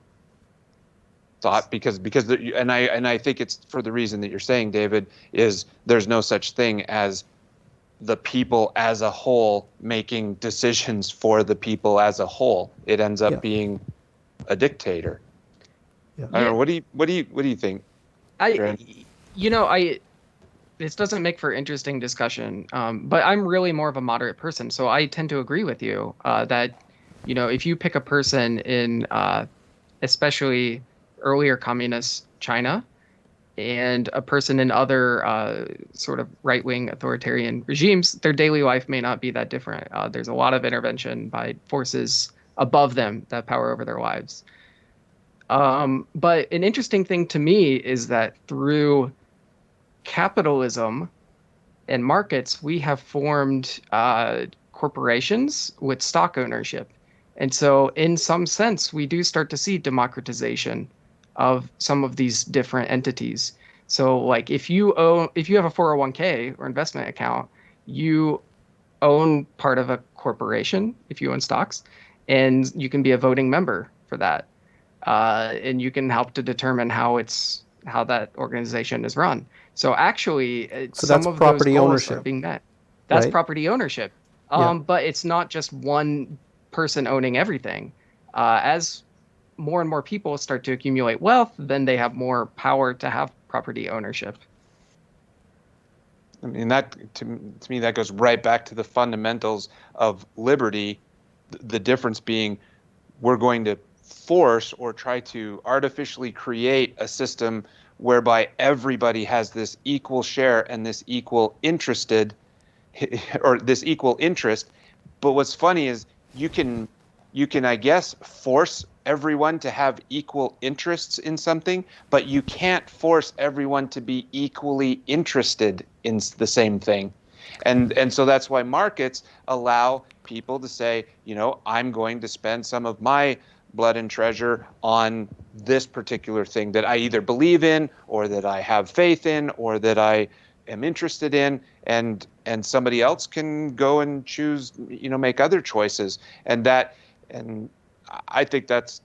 thought, because I think it's for the reason that you're saying, David, is there's no such thing as the people as a whole making decisions for the people as a whole. It ends up being a dictator. I don't know. What do you think? This doesn't make for interesting discussion, but I'm really more of a moderate person, so I tend to agree with you that, if you pick a person in especially earlier communist China and a person in other sort of right-wing authoritarian regimes, their daily life may not be that different. There's a lot of intervention by forces above them that power over their lives. But an interesting thing to me is that through capitalism and markets, we have formed corporations with stock ownership. And so in some sense, we do start to see democratization of some of these different entities. So like if you have a 401k or investment account, you own part of a corporation if you own stocks, and you can be a voting member for that. And you can help to determine how that organization is run. So actually, some of those goals are being met. That's property ownership. But it's not just one person owning everything. As more and more people start to accumulate wealth, then they have more power to have property ownership. I mean, that to me, that goes right back to the fundamentals of liberty. The difference being, we're going to force or try to artificially create a system whereby everybody has this equal share and this equal interested or this equal interest. But what's funny is you can, I guess, force everyone to have equal interests in something, but you can't force everyone to be equally interested in the same thing. And so that's why markets allow people to say, I'm going to spend some of my blood and treasure on this particular thing that I either believe in or that I have faith in or that I am interested in, and somebody else can go and choose, make other choices. And I think that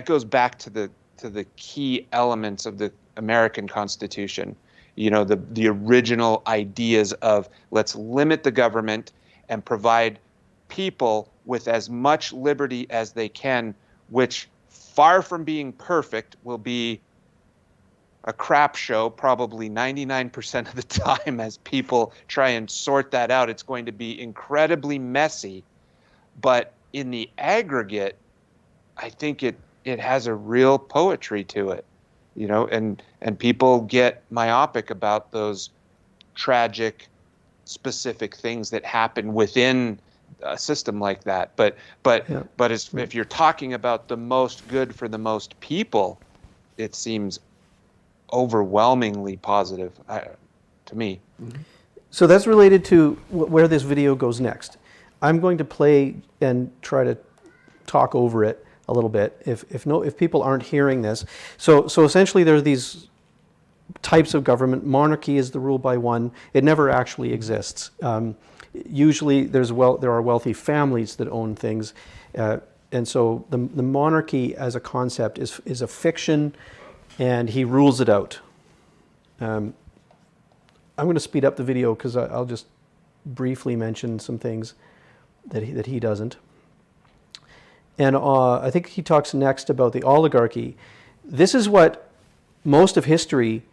goes back to the key elements of the American Constitution. The original ideas of let's limit the government and provide people with as much liberty as they can, which, far from being perfect, will be a crap show probably 99% of the time as people try and sort that out. It's going to be incredibly messy, but in the aggregate, I think it has a real poetry to it, and people get myopic about those tragic, specific things that happen within a system like that. Yeah. But if you're talking about the most good for the most people, it seems overwhelmingly positive to me. So that's related to where this video goes next. I'm going to play and try to talk over it a little bit if people aren't hearing this. So essentially there are these types of government. Monarchy is the rule by one. It never actually exists. Usually there are wealthy families that own things. And so the monarchy as a concept is a fiction, and he rules it out. I'm going to speed up the video because I'll just briefly mention some things that he doesn't. And I think he talks next about the oligarchy. This is what most of history,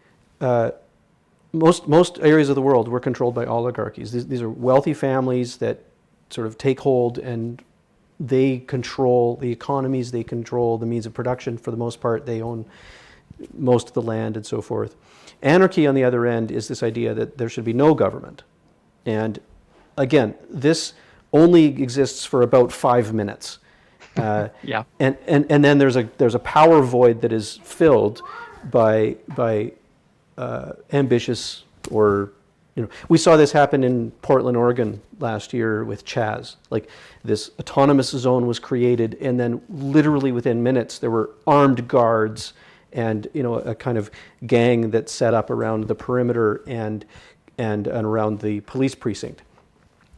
most areas of the world were controlled by oligarchies. These are wealthy families that sort of take hold, and they control the economies, they control the means of production for the most part, they own most of the land and so forth. Anarchy, on the other end, is this idea that there should be no government. And again, this only exists for about 5 minutes. Yeah. And then there's a power void that is filled by ambitious, or we saw this happen in Portland, Oregon last year with Chaz. Like, this autonomous zone was created, and then literally within minutes there were armed guards and a kind of gang that set up around the perimeter and around the police precinct.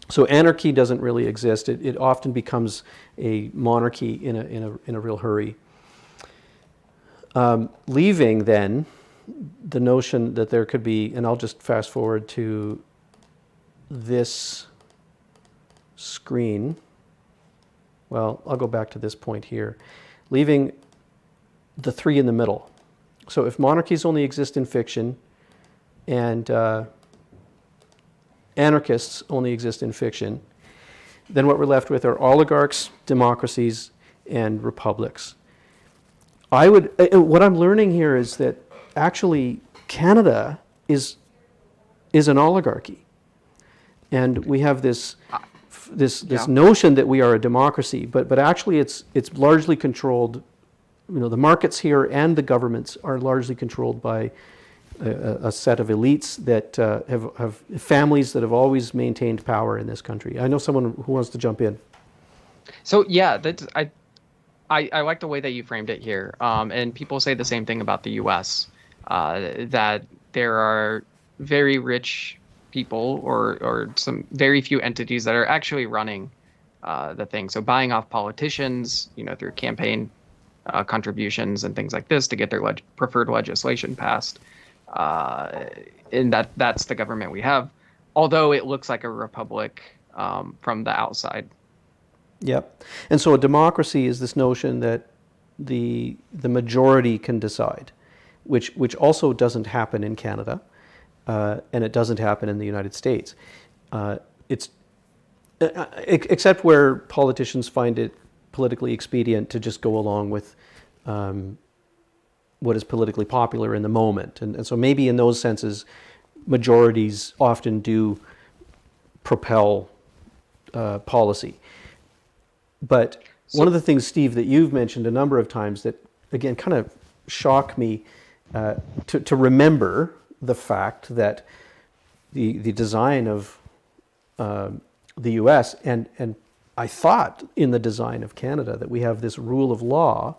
So anarchy doesn't really exist. It often becomes a monarchy in a real hurry. Leaving then the notion that there could be, and I'll just fast forward to this screen. Well, I'll go back to this point here. Leaving the three in the middle. So if monarchies only exist in fiction, and anarchists only exist in fiction, then what we're left with are oligarchs, democracies, and republics. What I'm learning here is that actually Canada is an oligarchy, and we have this notion that we are a democracy, but actually it's largely controlled. The markets here and the governments are largely controlled by a set of elites that have families that have always maintained power in this country. I know someone who wants to jump in. So yeah, I like the way that you framed it here. And people say the same thing about the U.S. That there are very rich people or some very few entities that are actually running the thing. So buying off politicians, through campaign contributions and things like this to get their preferred legislation passed. And that's the government we have, although it looks like a republic from the outside. Yep. And so a democracy is this notion that the majority can decide, which also doesn't happen in Canada, and it doesn't happen in the United States. Except where politicians find it politically expedient to just go along with what is politically popular in the moment. And so maybe in those senses, majorities often do propel policy. But one of the things, Steve, that you've mentioned a number of times that, again, kind of shock me to remember the fact that the design of the U.S. and I thought in the design of Canada that we have this rule of law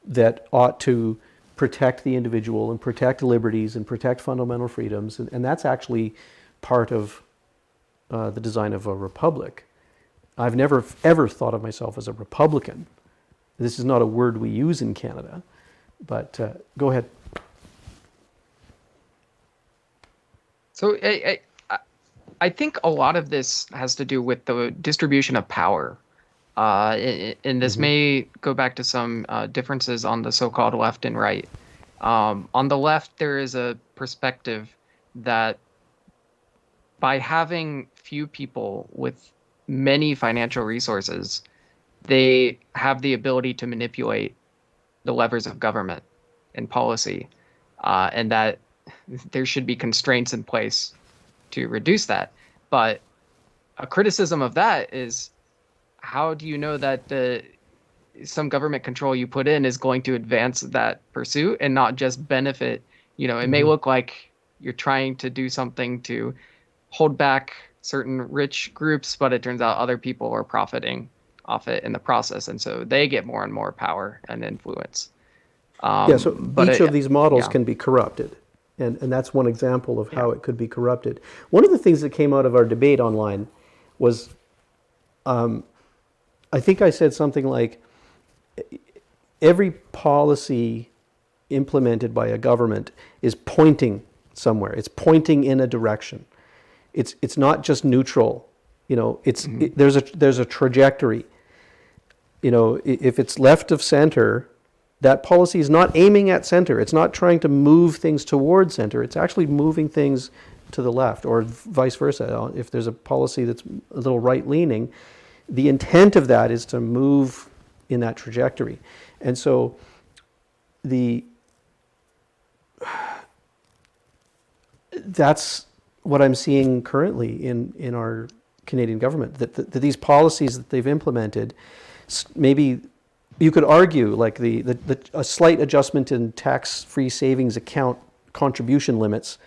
that ought to protect the individual and protect liberties and protect fundamental freedoms, and that's actually part of the design of a republic. I've never ever thought of myself as a Republican. This is not a word we use in Canada, but go ahead. So I think a lot of this has to do with the distribution of power. And this may go back to some differences on the so-called left and right. On the left, there is a perspective that by having few people with many financial resources, they have the ability to manipulate the levers of government and policy, and that there should be constraints in place to reduce that. But a criticism of that is, how do you know that some government control you put in is going to advance that pursuit and not just benefit? It may look like you're trying to do something to hold back certain rich groups, but it turns out other people are profiting off it in the process, and so they get more and more power and influence. Yeah, so But each of these models yeah. can be corrupted. And that's one example of how it could be corrupted. One of the things that came out of our debate online was, I think I said something like, every policy implemented by a government is pointing somewhere. It's pointing in a direction. It's not just neutral. There's a trajectory. If it's left of center, that policy is not aiming at center. It's not trying to move things towards center. It's actually moving things to the left, or vice versa. If there's a policy that's a little right-leaning, the intent of that is to move in that trajectory. And so that's what I'm seeing currently in our Canadian government, that these policies that they've implemented, maybe you could argue like a slight adjustment in tax-free savings account contribution limits.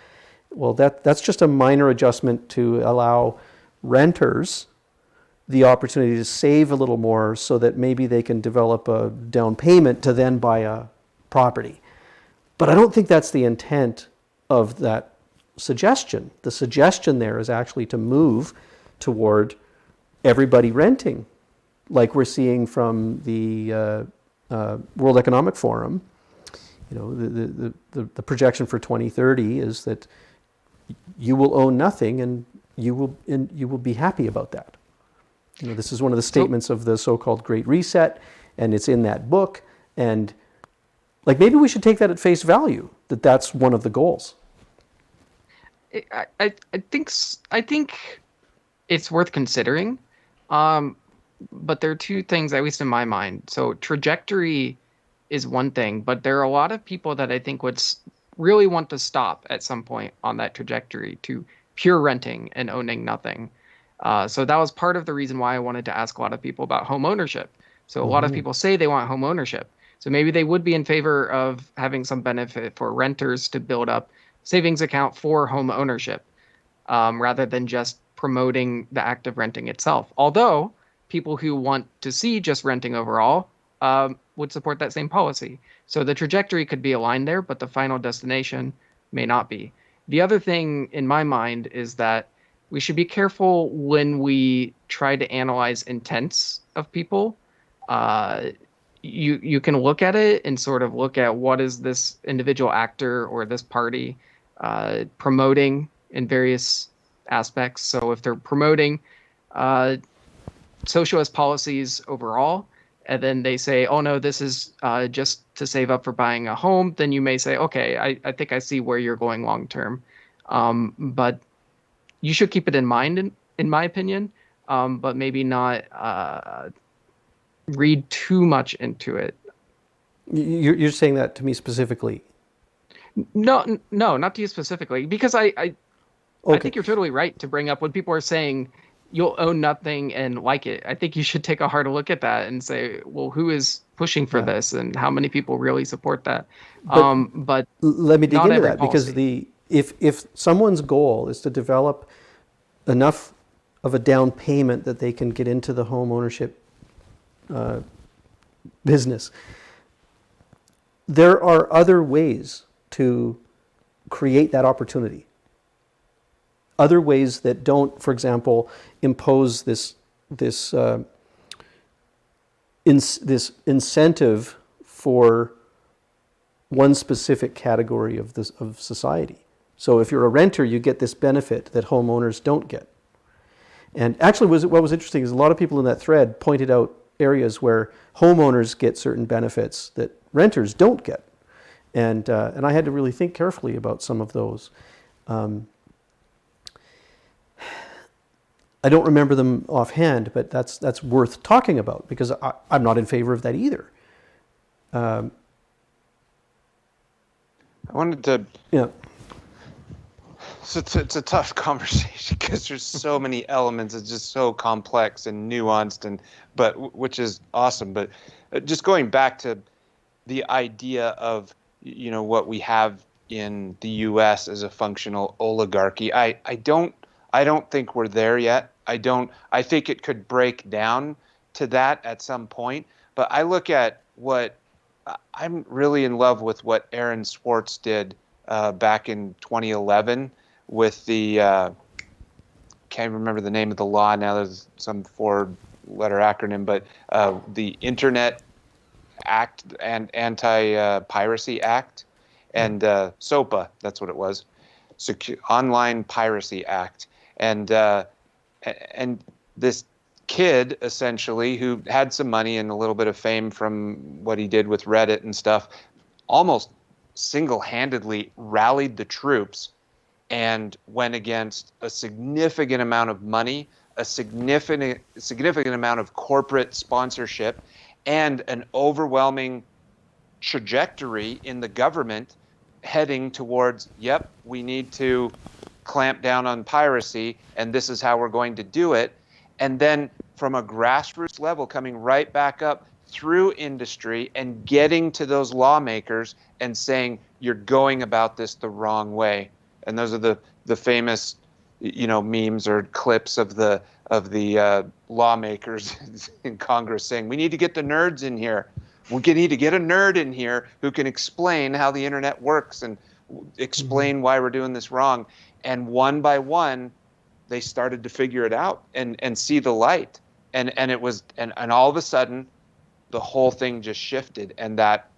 Well, that's just a minor adjustment to allow renters the opportunity to save a little more so that maybe they can develop a down payment to then buy a property. But I don't think that's the intent of that suggestion. The suggestion there is actually to move toward everybody renting, like we're seeing from the World Economic Forum. The projection for 2030 is that you will own nothing, and you will be happy about that. This is one of the statements of the so-called Great Reset, and it's in that book. And like, maybe we should take that at face value, that that's one of the goals. I think it's worth considering. But there are two things, at least in my mind. So trajectory is one thing, but there are a lot of people that I think would really want to stop at some point on that trajectory to pure renting and owning nothing. So that was part of the reason why I wanted to ask a lot of people about home ownership. So a lot of people say they want home ownership. So maybe they would be in favor of having some benefit for renters to build up savings account for home ownership, rather than just promoting the act of renting itself. Although people who want to see just renting overall would support that same policy. So the trajectory could be aligned there, but the final destination may not be. The other thing in my mind is that we should be careful when we try to analyze intents of people. You can look at it and sort of look at what is this individual actor or this party promoting in various aspects. So if they're promoting socialist policies overall, and then they say, oh no, this is just to save up for buying a home, then you may say, okay, I think I see where you're going long term. But you should keep it in mind, in my opinion, but maybe not read too much into it. You're saying that to me specifically? No, not to you specifically, because I think you're totally right to bring up when people are saying you'll own nothing and like it. I think you should take a harder look at that and say, well, who is pushing for this, and how many people really support that? But let me dig into that, policy. because if someone's goal is to develop enough of a down payment that they can get into the home ownership business, there are other ways to create that opportunity. Other ways that don't, for example, impose this incentive for one specific category of society. So if you're a renter, you get this benefit that homeowners don't get. And actually, what was interesting is a lot of people in that thread pointed out areas where homeowners get certain benefits that renters don't get. And I had to really think carefully about some of those. I don't remember them offhand, but that's worth talking about, because I'm not in favor of that either. I wanted to. Yeah. So it's a tough conversation because there's so many elements. It's just so complex and nuanced, which is awesome. But just going back to the idea of, what we have in the U.S. as a functional oligarchy, I don't think we're there yet. I think it could break down to that at some point. But I look at I'm really in love with what Aaron Swartz did back in 2011 with the can't remember the name of the law now. There's some 4-letter acronym, but the Internet Act and Anti-Piracy Act, and SOPA, that's what it was, Online Piracy Act, and this kid essentially who had some money and a little bit of fame from what he did with Reddit and stuff, almost single-handedly rallied the troops and went against a significant amount of money, a significant amount of corporate sponsorship, and an overwhelming trajectory in the government heading towards, yep, we need to clamp down on piracy, and this is how we're going to do it. And then from a grassroots level, coming right back up through industry and getting to those lawmakers and saying, you're going about this the wrong way. And those are the famous, memes or clips of the lawmakers in Congress saying, we need to get the nerds in here. We need to get a nerd in here who can explain how the internet works and explain why we're doing this wrong. And one by one, they started to figure it out and see the light. And it was, and all of a sudden, the whole thing just shifted. And that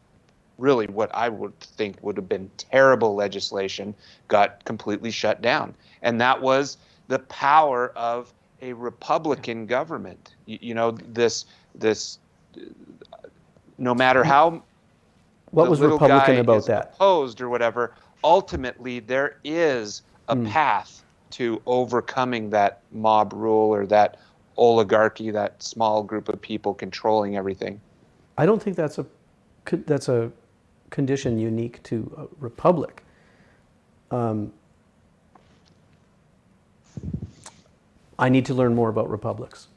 really what I would think would have been terrible legislation got completely shut down. And that was the power of a Republican government. This no matter how What was Republican about that? Opposed or whatever, ultimately there is a path to overcoming that mob rule or that oligarchy, that small group of people controlling everything. I don't think that's a condition unique to a republic. I need to learn more about republics,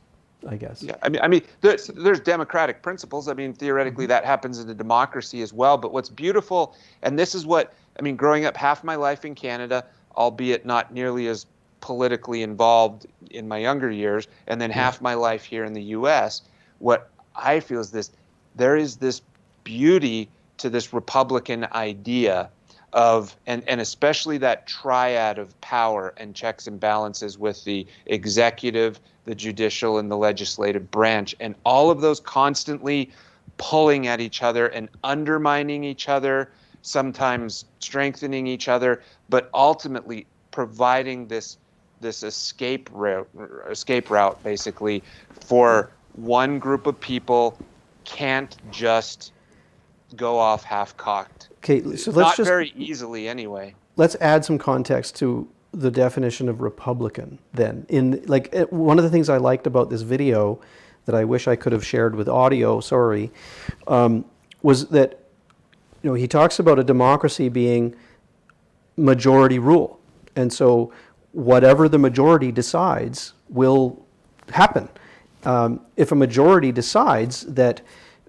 I guess. Yeah, I mean, there's democratic principles. I mean, theoretically, that happens in a democracy as well. But what's beautiful, and this is what I mean, growing up half my life in Canada, albeit not nearly as politically involved in my younger years, and then half my life here in the U.S. What I feel is there is this beauty to this Republican idea of, and especially that triad of power and checks and balances with the executive, the judicial, and the legislative branch, and all of those constantly pulling at each other and undermining each other, sometimes strengthening each other, but ultimately providing this escape route basically for one group of people can't just go off half-cocked. Okay, so not very easily anyway. Let's add some context to the definition of Republican then. One of the things I liked about this video that I wish I could have shared with audio, was that he talks about a democracy being majority rule. And so whatever the majority decides will happen. If a majority decides that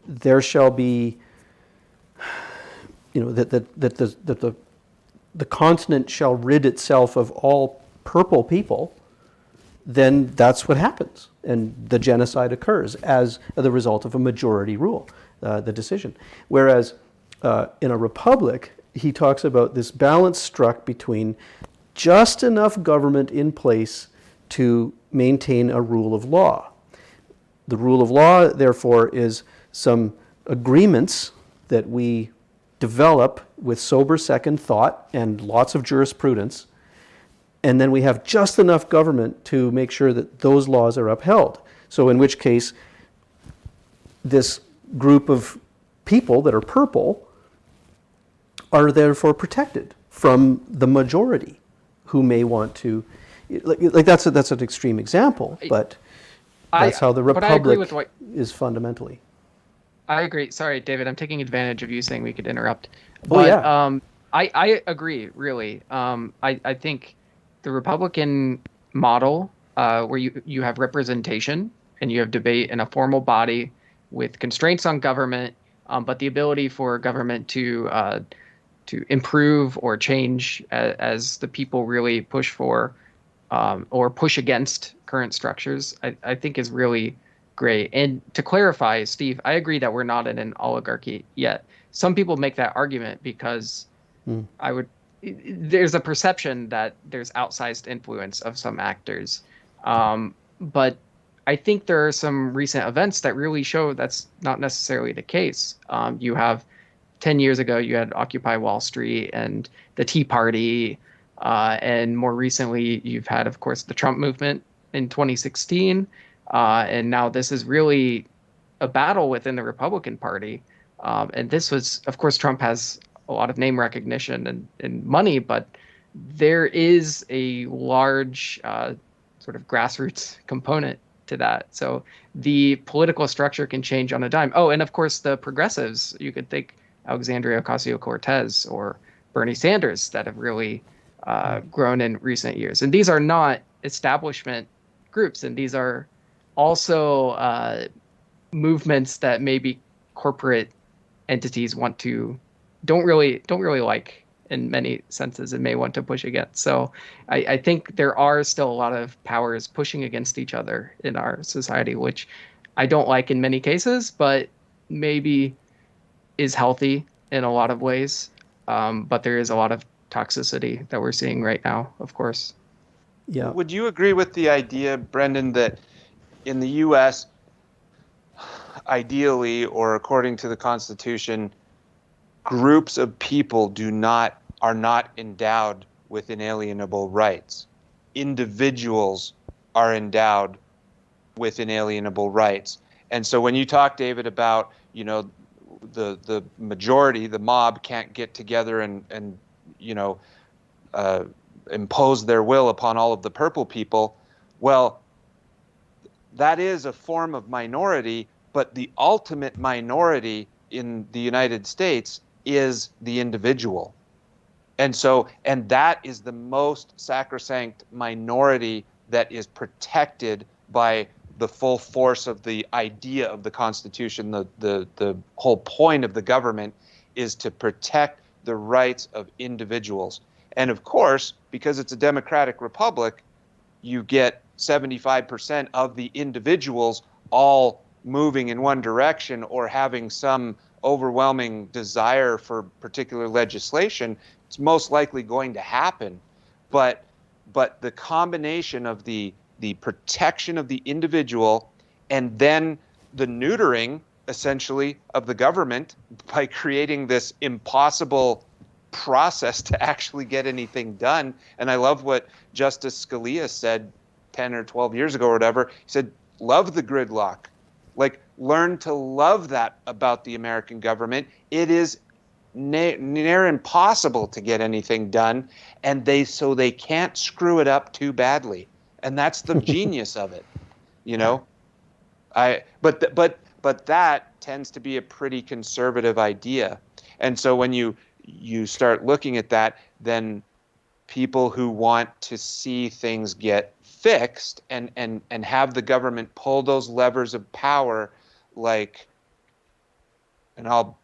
there shall be, that the continent shall rid itself of all purple people, then that's what happens. And the genocide occurs as the result of a majority rule, the decision. Whereas in a republic, he talks about this balance struck between just enough government in place to maintain a rule of law. The rule of law, therefore, is some agreements that we develop with sober second thought and lots of jurisprudence, and then we have just enough government to make sure that those laws are upheld. So in which case, this group of people that are purple are therefore protected from the majority who may want to, like that's an extreme example, but that's how the but I agree republic with what is fundamentally. I agree. Sorry, David, I'm taking advantage of you saying we could interrupt. Oh But yeah. I agree, really. I think the Republican model, where you have representation and you have debate in a formal body with constraints on government, but the ability for government to improve or change as the people really push for or push against current structures, I think is really great. And to clarify, Steve, I agree that we're not in an oligarchy yet. Some people make that argument because I would, there's a perception that there's outsized influence of some actors. But I think there are some recent events that really show that's not necessarily the case. You have 10 years ago, you had Occupy Wall Street and the Tea Party. And more recently, you've had, of course, the Trump movement in 2016. And now this is really a battle within the Republican Party. And this was, of course, Trump has a lot of name recognition and money, but there is a large sort of grassroots component to that. So the political structure can change on a dime. Oh, and of course, the progressives, you could think Alexandria Ocasio-Cortez or Bernie Sanders that have really grown in recent years. And these are not establishment groups, and these are also movements that maybe corporate entities don't really like in many senses and may want to push against. So I think there are still a lot of powers pushing against each other in our society, which I don't like in many cases, but maybe is healthy in a lot of ways. But there is a lot of toxicity that we're seeing right now, of course. Yeah. Would you agree with the idea, Brendan, that in the US, ideally or according to the Constitution, groups of people are not endowed with inalienable rights? Individuals are endowed with inalienable rights. And so when you talk, David, about, the majority, the mob can't get together and you know, uh, impose their will upon all of the purple people, well, that is a form of minority, but the ultimate minority in the United States is the individual. And that is the most sacrosanct minority that is protected by the full force of the idea of the Constitution. The whole point of the government is to protect the rights of individuals. And of course, because it's a democratic republic, you get 75% of the individuals all moving in one direction or having some overwhelming desire for particular legislation. It's most likely going to happen. But the combination of the protection of the individual and then the neutering essentially of the government by creating this impossible process to actually get anything done. And I love what Justice Scalia said 10 or 12 years ago or whatever. He said, love the gridlock. Like, learn to love that about the American government. It is near impossible to get anything done, and they can't screw it up too badly. And that's the genius of it, you know. But that tends to be a pretty conservative idea. And so when you start looking at that, then people who want to see things get fixed and have the government pull those levers of power, like, and I'll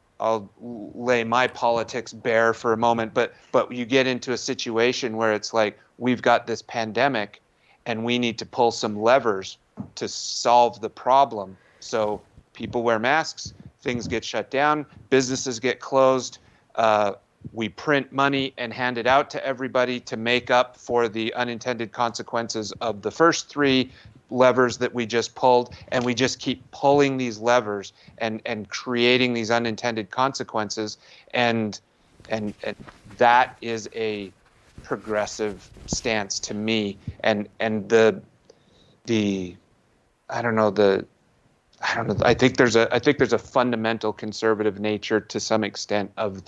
lay my politics bare for a moment, but you get into a situation where it's like, we've got this pandemic and we need to pull some levers to solve the problem. So people wear masks, things get shut down, businesses get closed, we print money and hand it out to everybody to make up for the unintended consequences of the first three levers that we just pulled, and we just keep pulling these levers and creating these unintended consequences, and that is a progressive stance to me. And the I don't know, the I don't know. I think there's a fundamental conservative nature to some extent of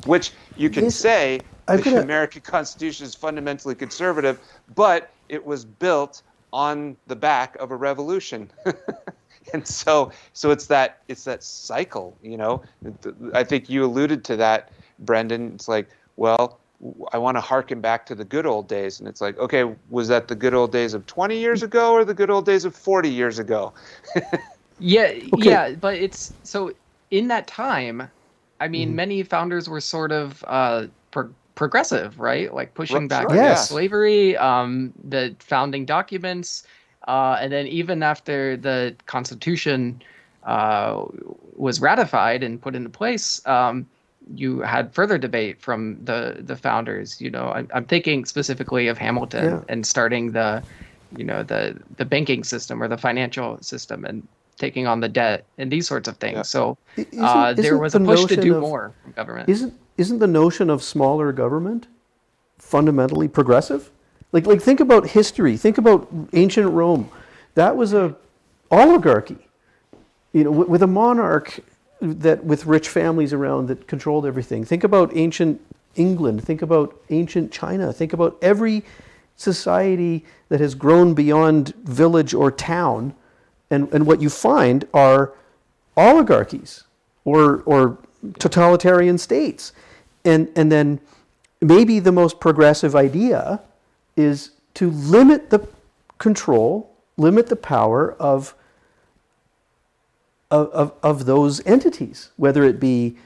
which you can This, say I'm the gonna, American Constitution is fundamentally conservative, but it was built on the back of a revolution. And so it's that cycle, you know. I think you alluded to that, Brendan. It's like, well, I want to harken back to the good old days, and it's like, okay, was that the good old days of 20 years ago or the good old days of 40 years ago? Yeah, okay, yeah, but it's so in that time, I mean, mhm. many founders were sort of progressive, right? Like pushing back Sure, against yeah. Yes, slavery, the founding documents, and then even after the Constitution uh, was ratified and put into place, you had further debate from the founders. I'm thinking specifically of yeah. Hamilton and starting the banking system or the financial system and taking on the debt and these sorts of Yeah. things. So Isn't there isn't was the a push to notion do of more from government. isn't the notion of smaller government fundamentally progressive? Like think about history. Think about ancient Rome. That was a oligarchy. With a monarch that with rich families around that controlled everything. Think about ancient England. Think about ancient China. Think about every society that has grown beyond village or town, and what you find are oligarchies or totalitarian states. And then maybe the most progressive idea is to limit the control, limit the power of those entities, whether it be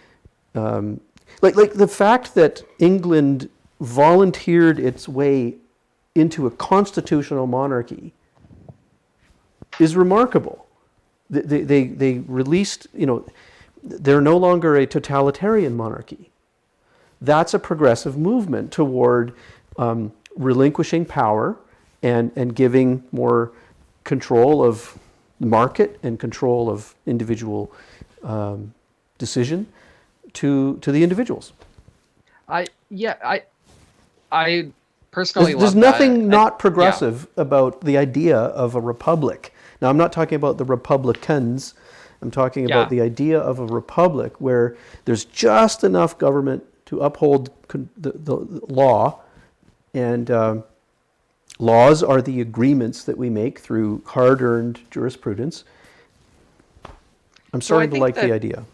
like the fact that England volunteered its way into a constitutional monarchy is remarkable. They released, they're no longer a totalitarian monarchy. That's a progressive movement toward relinquishing power and giving more control of the market and control of individual decision to the individuals. I personally There's love that. nothing not Yeah, progressive about the idea of a republic. Now, I'm not talking about the Republicans. I'm talking about yeah. the idea of a republic where there's just enough government to uphold the law, and laws are the agreements that we make through hard-earned jurisprudence. I'm So I starting to think like the that idea.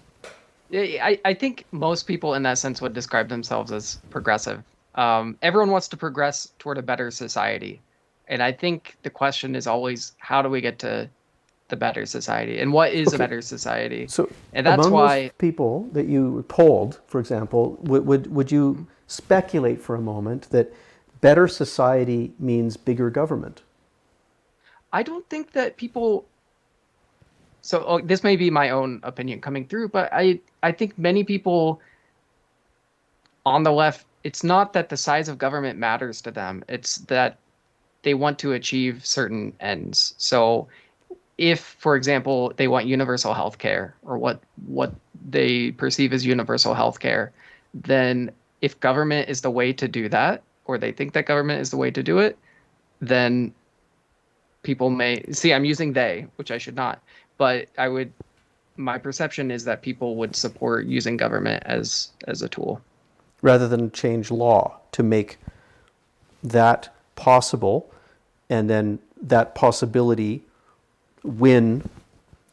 I think most people in that sense would describe themselves as progressive. Everyone wants to progress toward a better society. And I think the question is always, how do we get to the better society? And what is a Okay, better society? so And that's among those why, people that you polled, for example, would you speculate for a moment that better society means bigger government? I don't think that people. So this may be my own opinion coming through, but I think many people on the left, it's not that the size of government matters to them. It's that they want to achieve certain ends. So if, for example, they want universal health care or what they perceive as universal health care, then if government is the way to do that, or they think that government is the way to do it, then people may see I'm using they, which I should not, but my perception is that people would support using government as a tool. Rather than change law to make that possible and then that possibility win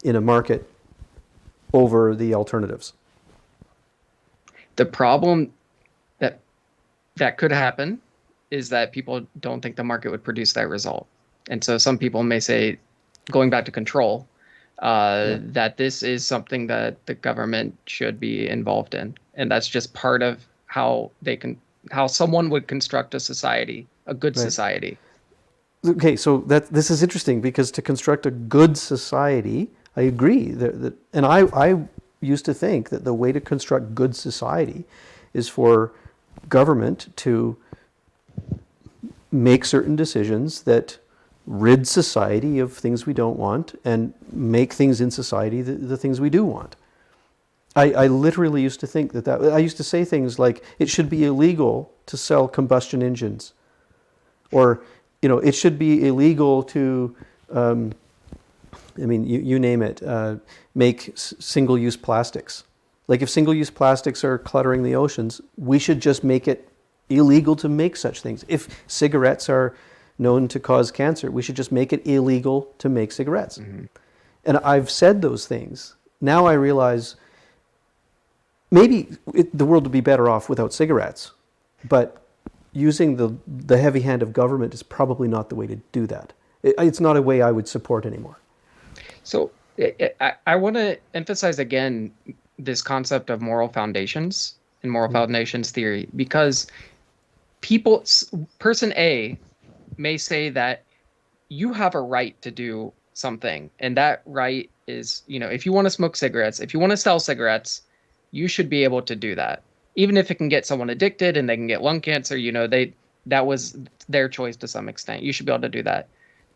in a market over the alternatives. The problem that that could happen is that people don't think the market would produce that result. And so some people may say, going back to control, Yeah. that this is something that the government should be involved in. And that's just part of how someone would construct a society, a good Right. society. Okay, so this is interesting because to construct a good society, I agree and I used to think that the way to construct good society is for government to make certain decisions that rid society of things we don't want and make things in society the things we do want. I literally used to think that I used to say things like it should be illegal to sell combustion engines, or it should be illegal to I mean, you name it. Make single-use plastics. Like if single-use plastics are cluttering the oceans, we should just make it illegal to make such things. If cigarettes are known to cause cancer, we should just make it illegal to make cigarettes. Mm-hmm. And I've said those things. Now I realize maybe the world would be better off without cigarettes, but using the heavy hand of government is probably not the way to do that. It's not a way I would support anymore. So I want to emphasize again this concept of moral foundations and moral foundations theory, because person A may say that you have a right to do something, and that right is, if you want to smoke cigarettes, if you want to sell cigarettes, you should be able to do that, even if it can get someone addicted and they can get lung cancer. That was their choice to some extent. You should be able to do that.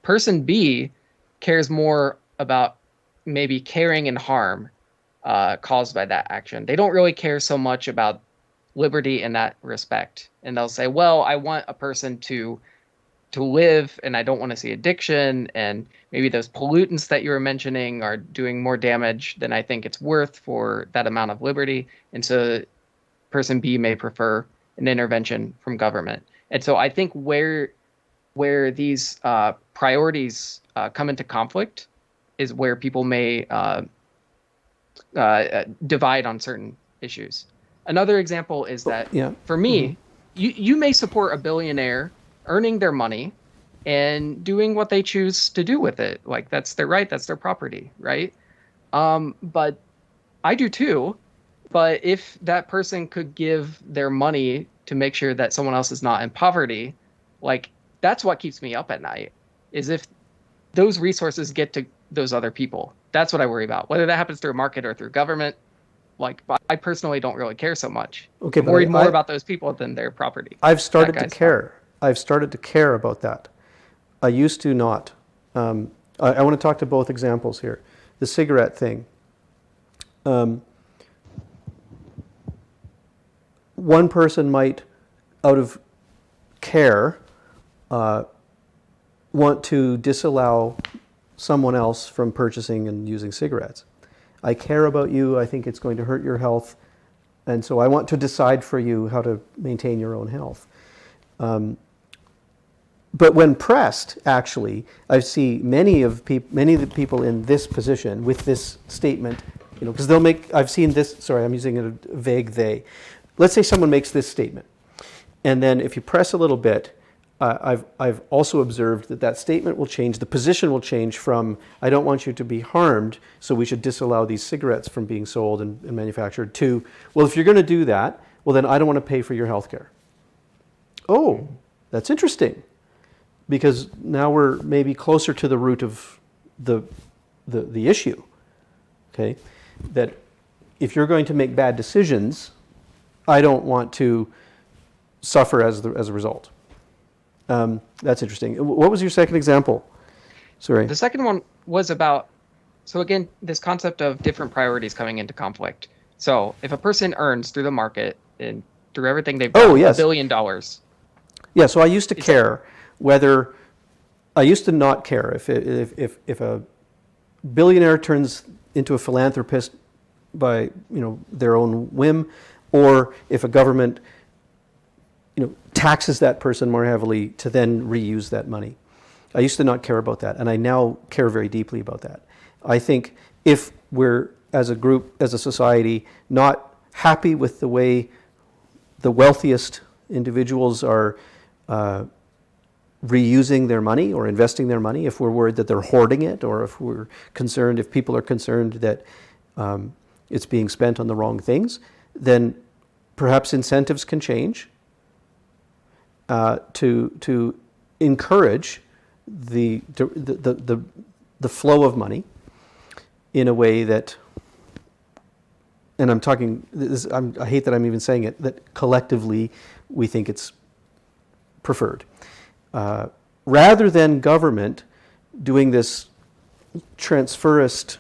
Person B cares more about maybe caring and harm caused by that action. They don't really care so much about liberty in that respect, and they'll say, well, I want a person to live, and I don't want to see addiction, and maybe those pollutants that you were mentioning are doing more damage than I think it's worth for that amount of liberty. And so person B may prefer an intervention from government. And so I think where these priorities come into conflict is where people may divide on certain issues. Another example is that for me, you may support a billionaire earning their money and doing what they choose to do with it. Like, that's their right, that's their property, right? But I do too. But if that person could give their money to make sure that someone else is not in poverty, like, that's what keeps me up at night, is if those resources get to those other people. That's what I worry about. Whether that happens through a market or through government, like, I personally don't really care so much. Okay, I'm worried more about those people than their property. I've started to care. I've started to care about that. I used to not. I want to talk to both examples here. The cigarette thing. One person might, out of care, want to disallow someone else from purchasing and using cigarettes. I care about you. I think it's going to hurt your health. And so I want to decide for you how to maintain your own health. But when pressed, actually, I see many of the people in this position with this statement, because I've seen this, sorry, I'm using a vague they. Let's say someone makes this statement. And then if you press a little bit, I've also observed that statement will change, the position will change from, I don't want you to be harmed, so we should disallow these cigarettes from being sold and manufactured, to, well, if you're going to do that, well, then I don't want to pay for your health care. Oh, that's interesting. Because now we're maybe closer to the root of the issue, okay? That if you're going to make bad decisions, I don't want to suffer as a result. That's interesting. What was your second example? Sorry. The second one was about, so again, this concept of different priorities coming into conflict. So if a person earns through the market and through everything they've done, $1 billion. Yeah, so I used to care whether, I used to not care if a billionaire turns into a philanthropist by their own whim, or if a government taxes that person more heavily to then reuse that money. I used to not care about that, and I now care very deeply about that. I think if we're, as a group, as a society, not happy with the way the wealthiest individuals are reusing their money or investing their money, if we're worried that they're hoarding it, or if people are concerned that it's being spent on the wrong things, then perhaps incentives can change to encourage the flow of money in a way that, and I'm talking, I hate that I'm even saying it, that collectively we think it's preferred. Rather than government doing this transferist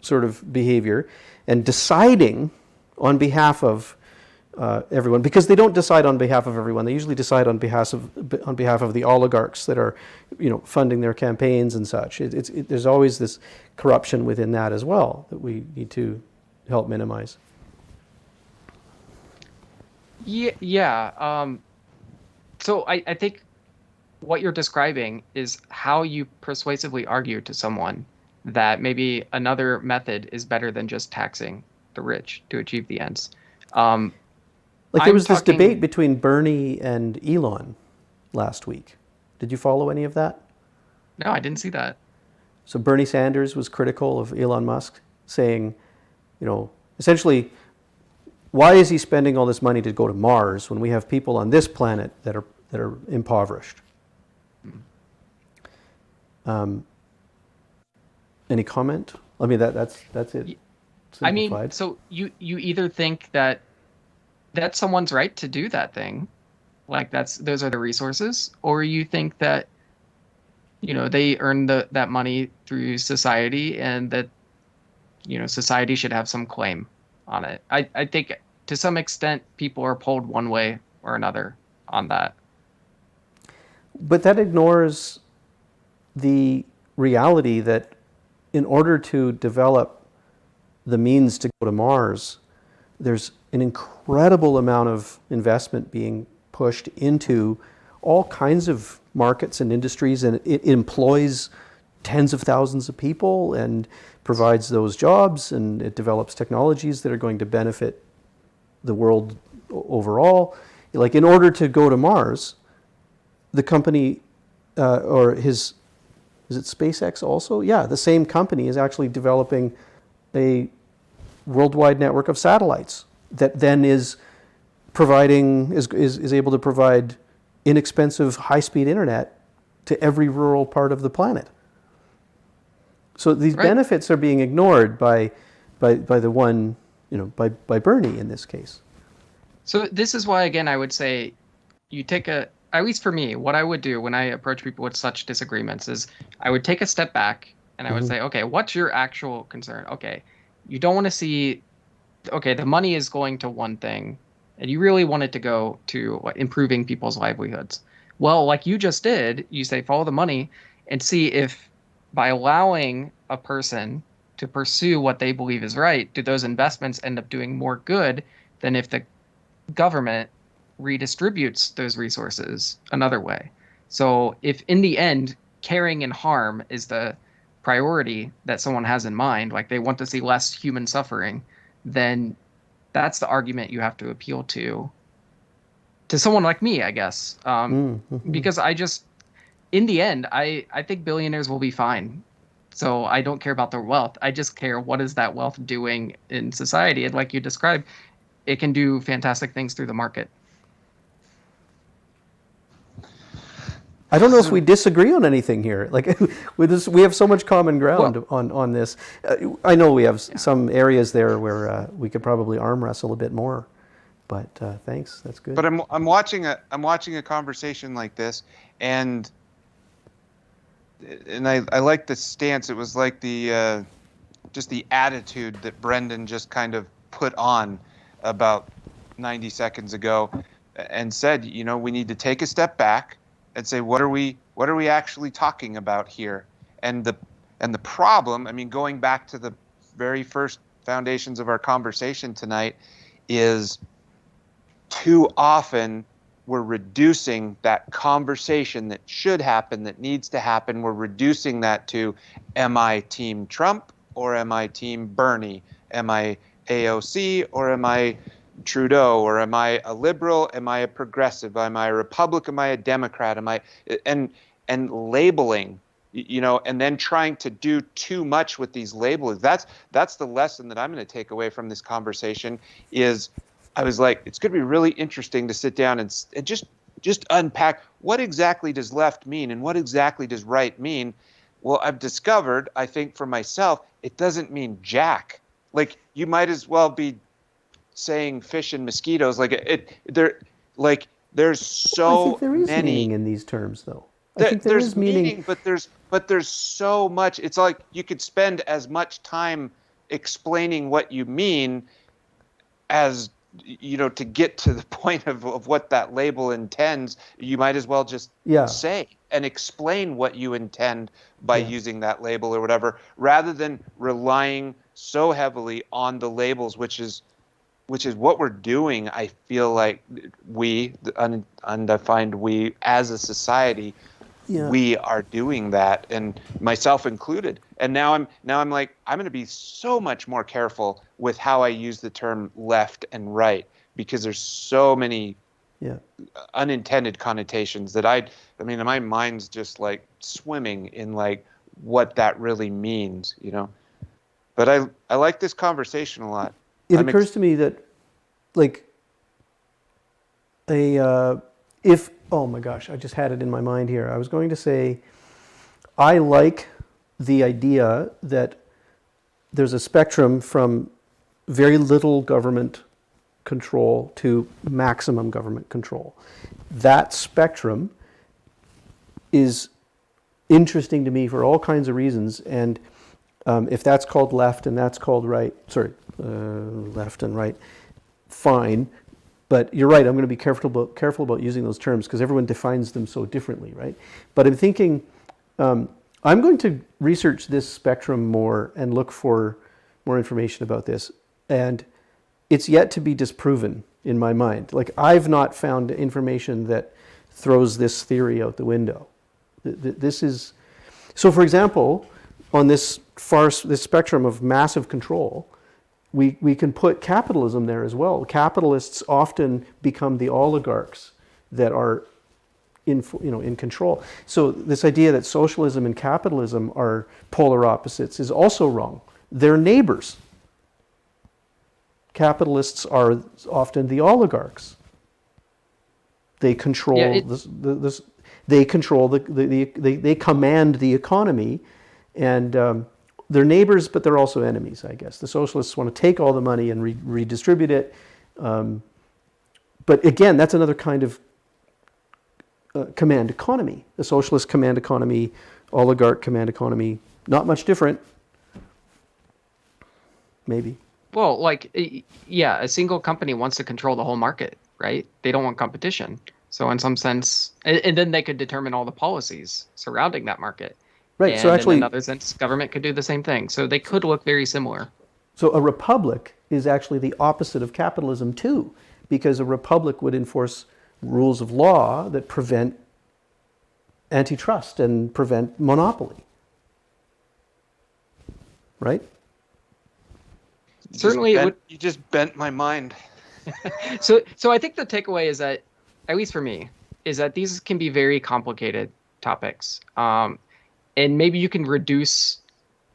sort of behavior and deciding on behalf of everyone, because they don't decide on behalf of everyone. They usually decide on behalf of the oligarchs that are, funding their campaigns and such. There's always this corruption within that as well that we need to help minimize. Yeah. So I think what you're describing is how you persuasively argue to someone that maybe another method is better than just taxing the rich to achieve the ends. Like there I'm was this talking. debate between Bernie and Elon last week. Did you follow any of that? No, I didn't see that. So Bernie Sanders was critical of Elon Musk, saying, essentially, why is he spending all this money to go to Mars when we have people on this planet that are impoverished? Any comment? I mean, that's it. I mean, Simplified. so you either think that that's someone's right to do that thing, like those are the resources, or you think that they earn that money through society, and that society should have some claim on it. I think to some extent people are pulled one way or another on that. But that ignores the reality that in order to develop the means to go to Mars, there's an incredible amount of investment being pushed into all kinds of markets and industries, and it employs tens of thousands of people and provides those jobs, and it develops technologies that are going to benefit the world overall. Like, in order to go to Mars, the company is it SpaceX also? Yeah, the same company is actually developing a worldwide network of satellites that then is able to provide inexpensive high-speed internet to every rural part of the planet. So these benefits are being ignored by the one, by Bernie in this case. So this is why, again, I would say you take at least for me, what I would do when I approach people with such disagreements is I would take a step back and I would say, okay, what's your actual concern? Okay, you don't want to see, okay, the money is going to one thing and you really want it to go to improving people's livelihoods. Well, like you just did, you say follow the money and see if by allowing a person to pursue what they believe is right, do those investments end up doing more good than if the government redistributes those resources another way. So if in the end, caring and harm is the priority that someone has in mind, like they want to see less human suffering, then that's the argument you have to appeal to someone like me, I guess. Because in the end, I think billionaires will be fine. So I don't care about their wealth. I just care what is that wealth doing in society. And like you described, it can do fantastic things through the market. I don't know if we disagree on anything here. Like, with this, we have so much common ground on this. I know we have some areas there where we could probably arm wrestle a bit more. But thanks, that's good. But I'm watching a conversation like this, and I like the stance. It was like the just the attitude that Brendan just kind of put on about 90 seconds ago, and said, we need to take a step back and say, what are we actually talking about here? And the problem, I mean, going back to the very first foundations of our conversation tonight, is too often we're reducing that conversation that should happen, that needs to happen. We're reducing that to, am I Team Trump or am I Team Bernie? Am I AOC or am I Trudeau, or am I a liberal? Am I a progressive? Am I a Republican? Am I a Democrat? Am I and labeling, and then trying to do too much with these labels. That's the lesson that I'm going to take away from this conversation. Is I was like, it's going to be really interesting to sit down and just unpack what exactly does left mean and what exactly does right mean. Well, I've discovered, I think for myself, it doesn't mean jack. Like, you might as well be saying fish and mosquitoes. There's so I think there is many meaning in these terms, though. I think there's meaning, but there's so much. It's like you could spend as much time explaining what you mean as to get to the point of what that label intends, you might as well just Yeah. say and explain what you intend by Yeah. using that label or whatever, rather than relying so heavily on the labels, which is what we're doing. I feel like the undefined we as a society, Yeah. we are doing that, and myself included. And now I'm like, I'm going to be so much more careful with how I use the term left and right, because there's so many Yeah. unintended connotations that I mean, my mind's just like swimming in like what that really means. But I like this conversation a lot. It I'm occurs to me that, like, if, oh my gosh, I just had it in my mind here. I was going to say, I like the idea that there's a spectrum from very little government control to maximum government control. That spectrum is interesting to me for all kinds of reasons. And if that's called left and that's called right, left and right, fine. But you're right, I'm going to be careful about using those terms because everyone defines them so differently, right? But I'm thinking, I'm going to research this spectrum more and look for more information about this. And it's yet to be disproven in my mind. Like, I've not found information that throws this theory out the window. This is, so for example, on this spectrum of massive control, we can put capitalism there as well. Capitalists often become the oligarchs that are in control. So this idea that socialism and capitalism are polar opposites is also wrong. They're neighbors. Capitalists are often the oligarchs. They control this. They control they command the economy, and they're neighbors, but they're also enemies, I guess. The socialists want to take all the money and redistribute it. But again, that's another kind of command economy. The socialist command economy, oligarch command economy, not much different. Maybe. Well, yeah, a single company wants to control the whole market, right? They don't want competition. So in some sense, and then they could determine all the policies surrounding that market. Right. And so actually, in another sense, government could do the same thing. So they could look very similar. So a republic is actually the opposite of capitalism too, because a republic would enforce rules of law that prevent antitrust and prevent monopoly. Right? Certainly, you just bent my mind. So I think the takeaway is that, at least for me, is that these can be very complicated topics. And maybe you can reduce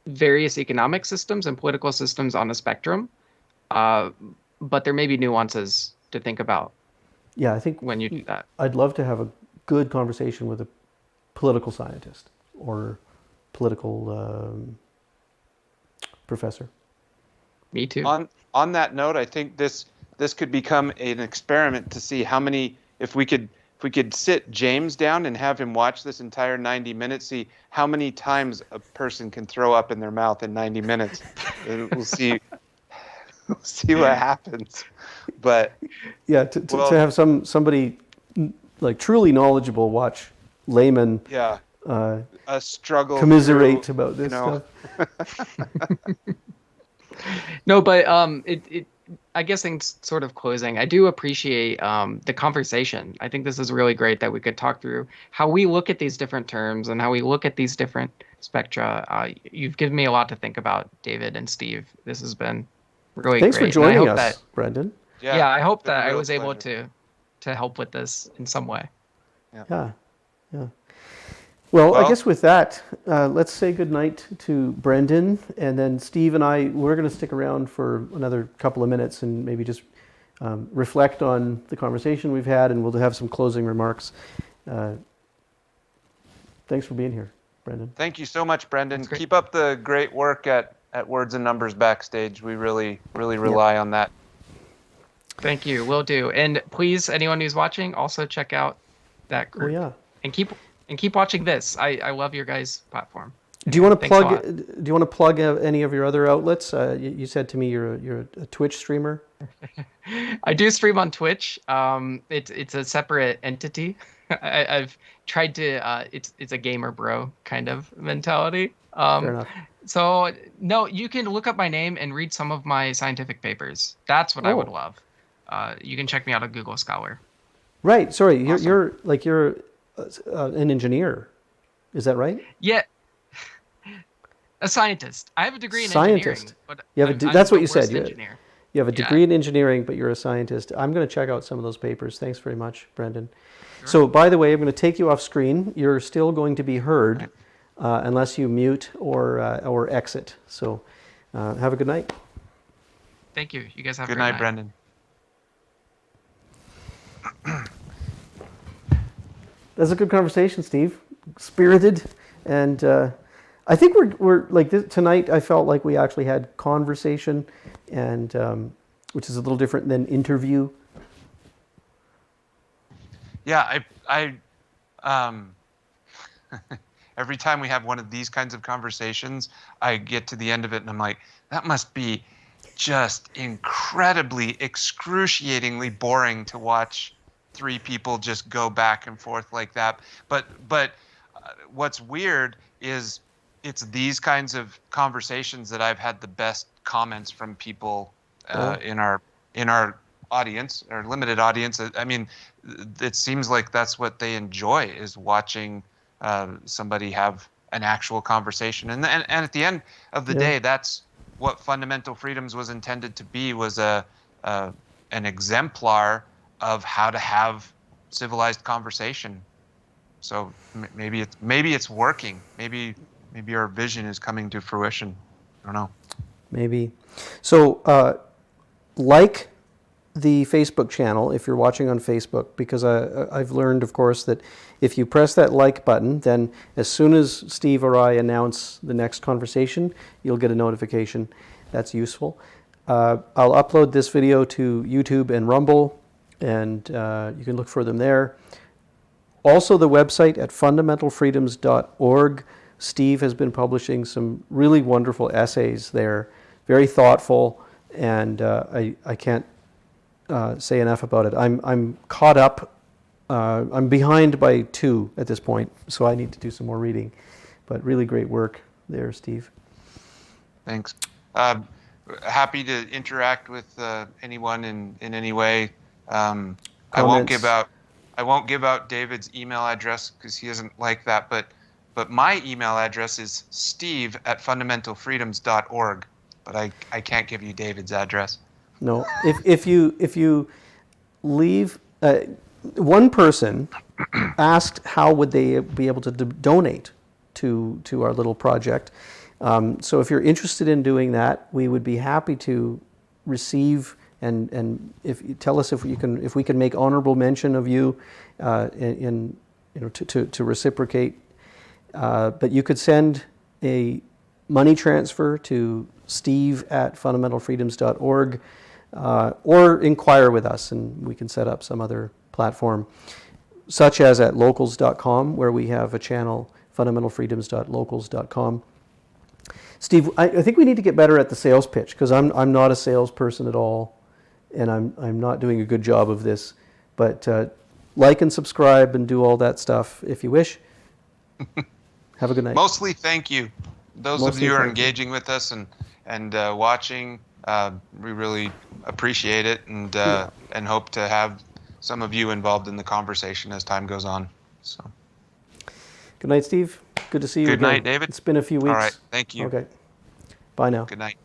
various economic systems and political systems on a spectrum, but there may be nuances to think about. Yeah, I think when you do that, I'd love to have a good conversation with a political scientist or political professor. Me too. On that note, I think this could become an experiment to see how many, if we could sit James down and have him watch this entire 90 minutes, see how many times a person can throw up in their mouth in 90 minutes. And we'll see what happens. But yeah, to have somebody like truly knowledgeable watch layman a struggle commiserate through, about this stuff. No, but I guess in sort of closing, I do appreciate the conversation. I think this is really great that we could talk through how we look at these different terms and how we look at these different spectra. You've given me a lot to think about, David and Steve. This has been really Thanks great. for joining us, Brendan. Yeah, I hope that I was able to help with this in some way. Yeah. Well, I guess with that, let's say goodnight to Brendan, and then Steve and we're going to stick around for another couple of minutes and maybe just reflect on the conversation we've had, and we'll have some closing remarks. Thanks for being here, Brendan. Thank you so much, Brendan. Keep up the great work at Words and Numbers Backstage. We really rely on that. Thank you. Will do. And please, anyone who's watching, also check out that group. Oh, yeah. And keep watching this. I love your guys' platform. Do you want to plug any of your other outlets? You said to me you're a Twitch streamer. I do stream on Twitch. It's a separate entity. I've tried to. It's a gamer bro kind of mentality. Fair enough. So no, you can look up my name and read some of my scientific papers. That's what I would Oh, love. You can check me out on Google Scholar. right. Sorry, Awesome. you're an engineer. Is that right? Yeah, a scientist. I have a degree in Scientist. engineering, but You have I'm that's what the you said. worst engineer. You have a Yeah, degree in engineering, but you're a scientist. I'm going to check out some of those papers. Thanks very much, Brendan. sure. So, by the way, I'm going to take you off screen. You're still going to be heard Right. unless you mute or exit. So, have a good night. Thank you. You guys have a Good great night, night. Brendan. That's a good conversation, Steve. Spirited, and I think we're like this, tonight. I felt like we actually had conversation, and which is a little different than interview. Yeah, um, every time we have one of these kinds of conversations, I get to the end of it and I'm like, that must be just incredibly, excruciatingly boring to watch three people just go back and forth like that. But what's weird is it's these kinds of conversations that I've had the best comments from people Oh, in our audience, or limited audience. I mean, it seems like that's what they enjoy, is watching somebody have an actual conversation. And at the end of the yeah. day, that's what Fundamental Freedoms was intended to be, was a an exemplar of how to have civilized conversation. So maybe it's working. Maybe our vision is coming to fruition. I don't know. Maybe. So, like the Facebook channel if you're watching on Facebook, because I've learned, of course, that if you press that like button, then as soon as Steve or I announce the next conversation, you'll get a notification. That's useful. I'll upload this video to YouTube and Rumble, and you can look for them there. Also, the website at fundamentalfreedoms.org. Steve has been publishing some really wonderful essays there, very thoughtful, and I can't say enough about it. I'm caught up. I'm behind by 2 at this point, so I need to do some more reading. But really great work there, Steve. Thanks. Happy to interact with anyone in any way. I won't give Comments? out David's email address because he doesn't like that. But my email address is steve@fundamentalfreedoms.org. But I can't give you David's address. No. If you leave, one person asked how would they be able to donate to our little project. So if you're interested in doing that, we would be happy to receive, and if you tell us if we can make honorable mention of you in to reciprocate. But you could send a money transfer to steve@fundamentalfreedoms.org, or inquire with us, and we can set up some other platform, such as at locals.com, where we have a channel, fundamentalfreedoms.locals.com. Steve, I think we need to get better at the sales pitch, because I'm not a salesperson at all, and I'm not doing a good job of this. But like and subscribe and do all that stuff if you wish. Have a good night. Mostly thank you. Those of Mostly you who are thank you. engaging with us and watching. We really appreciate it, and Yeah. and hope to have some of you involved in the conversation as time goes on. So Good night, Steve. Good to see you good again. night, David. It's been a few weeks. All right. Thank you. Okay. Bye now. Good night.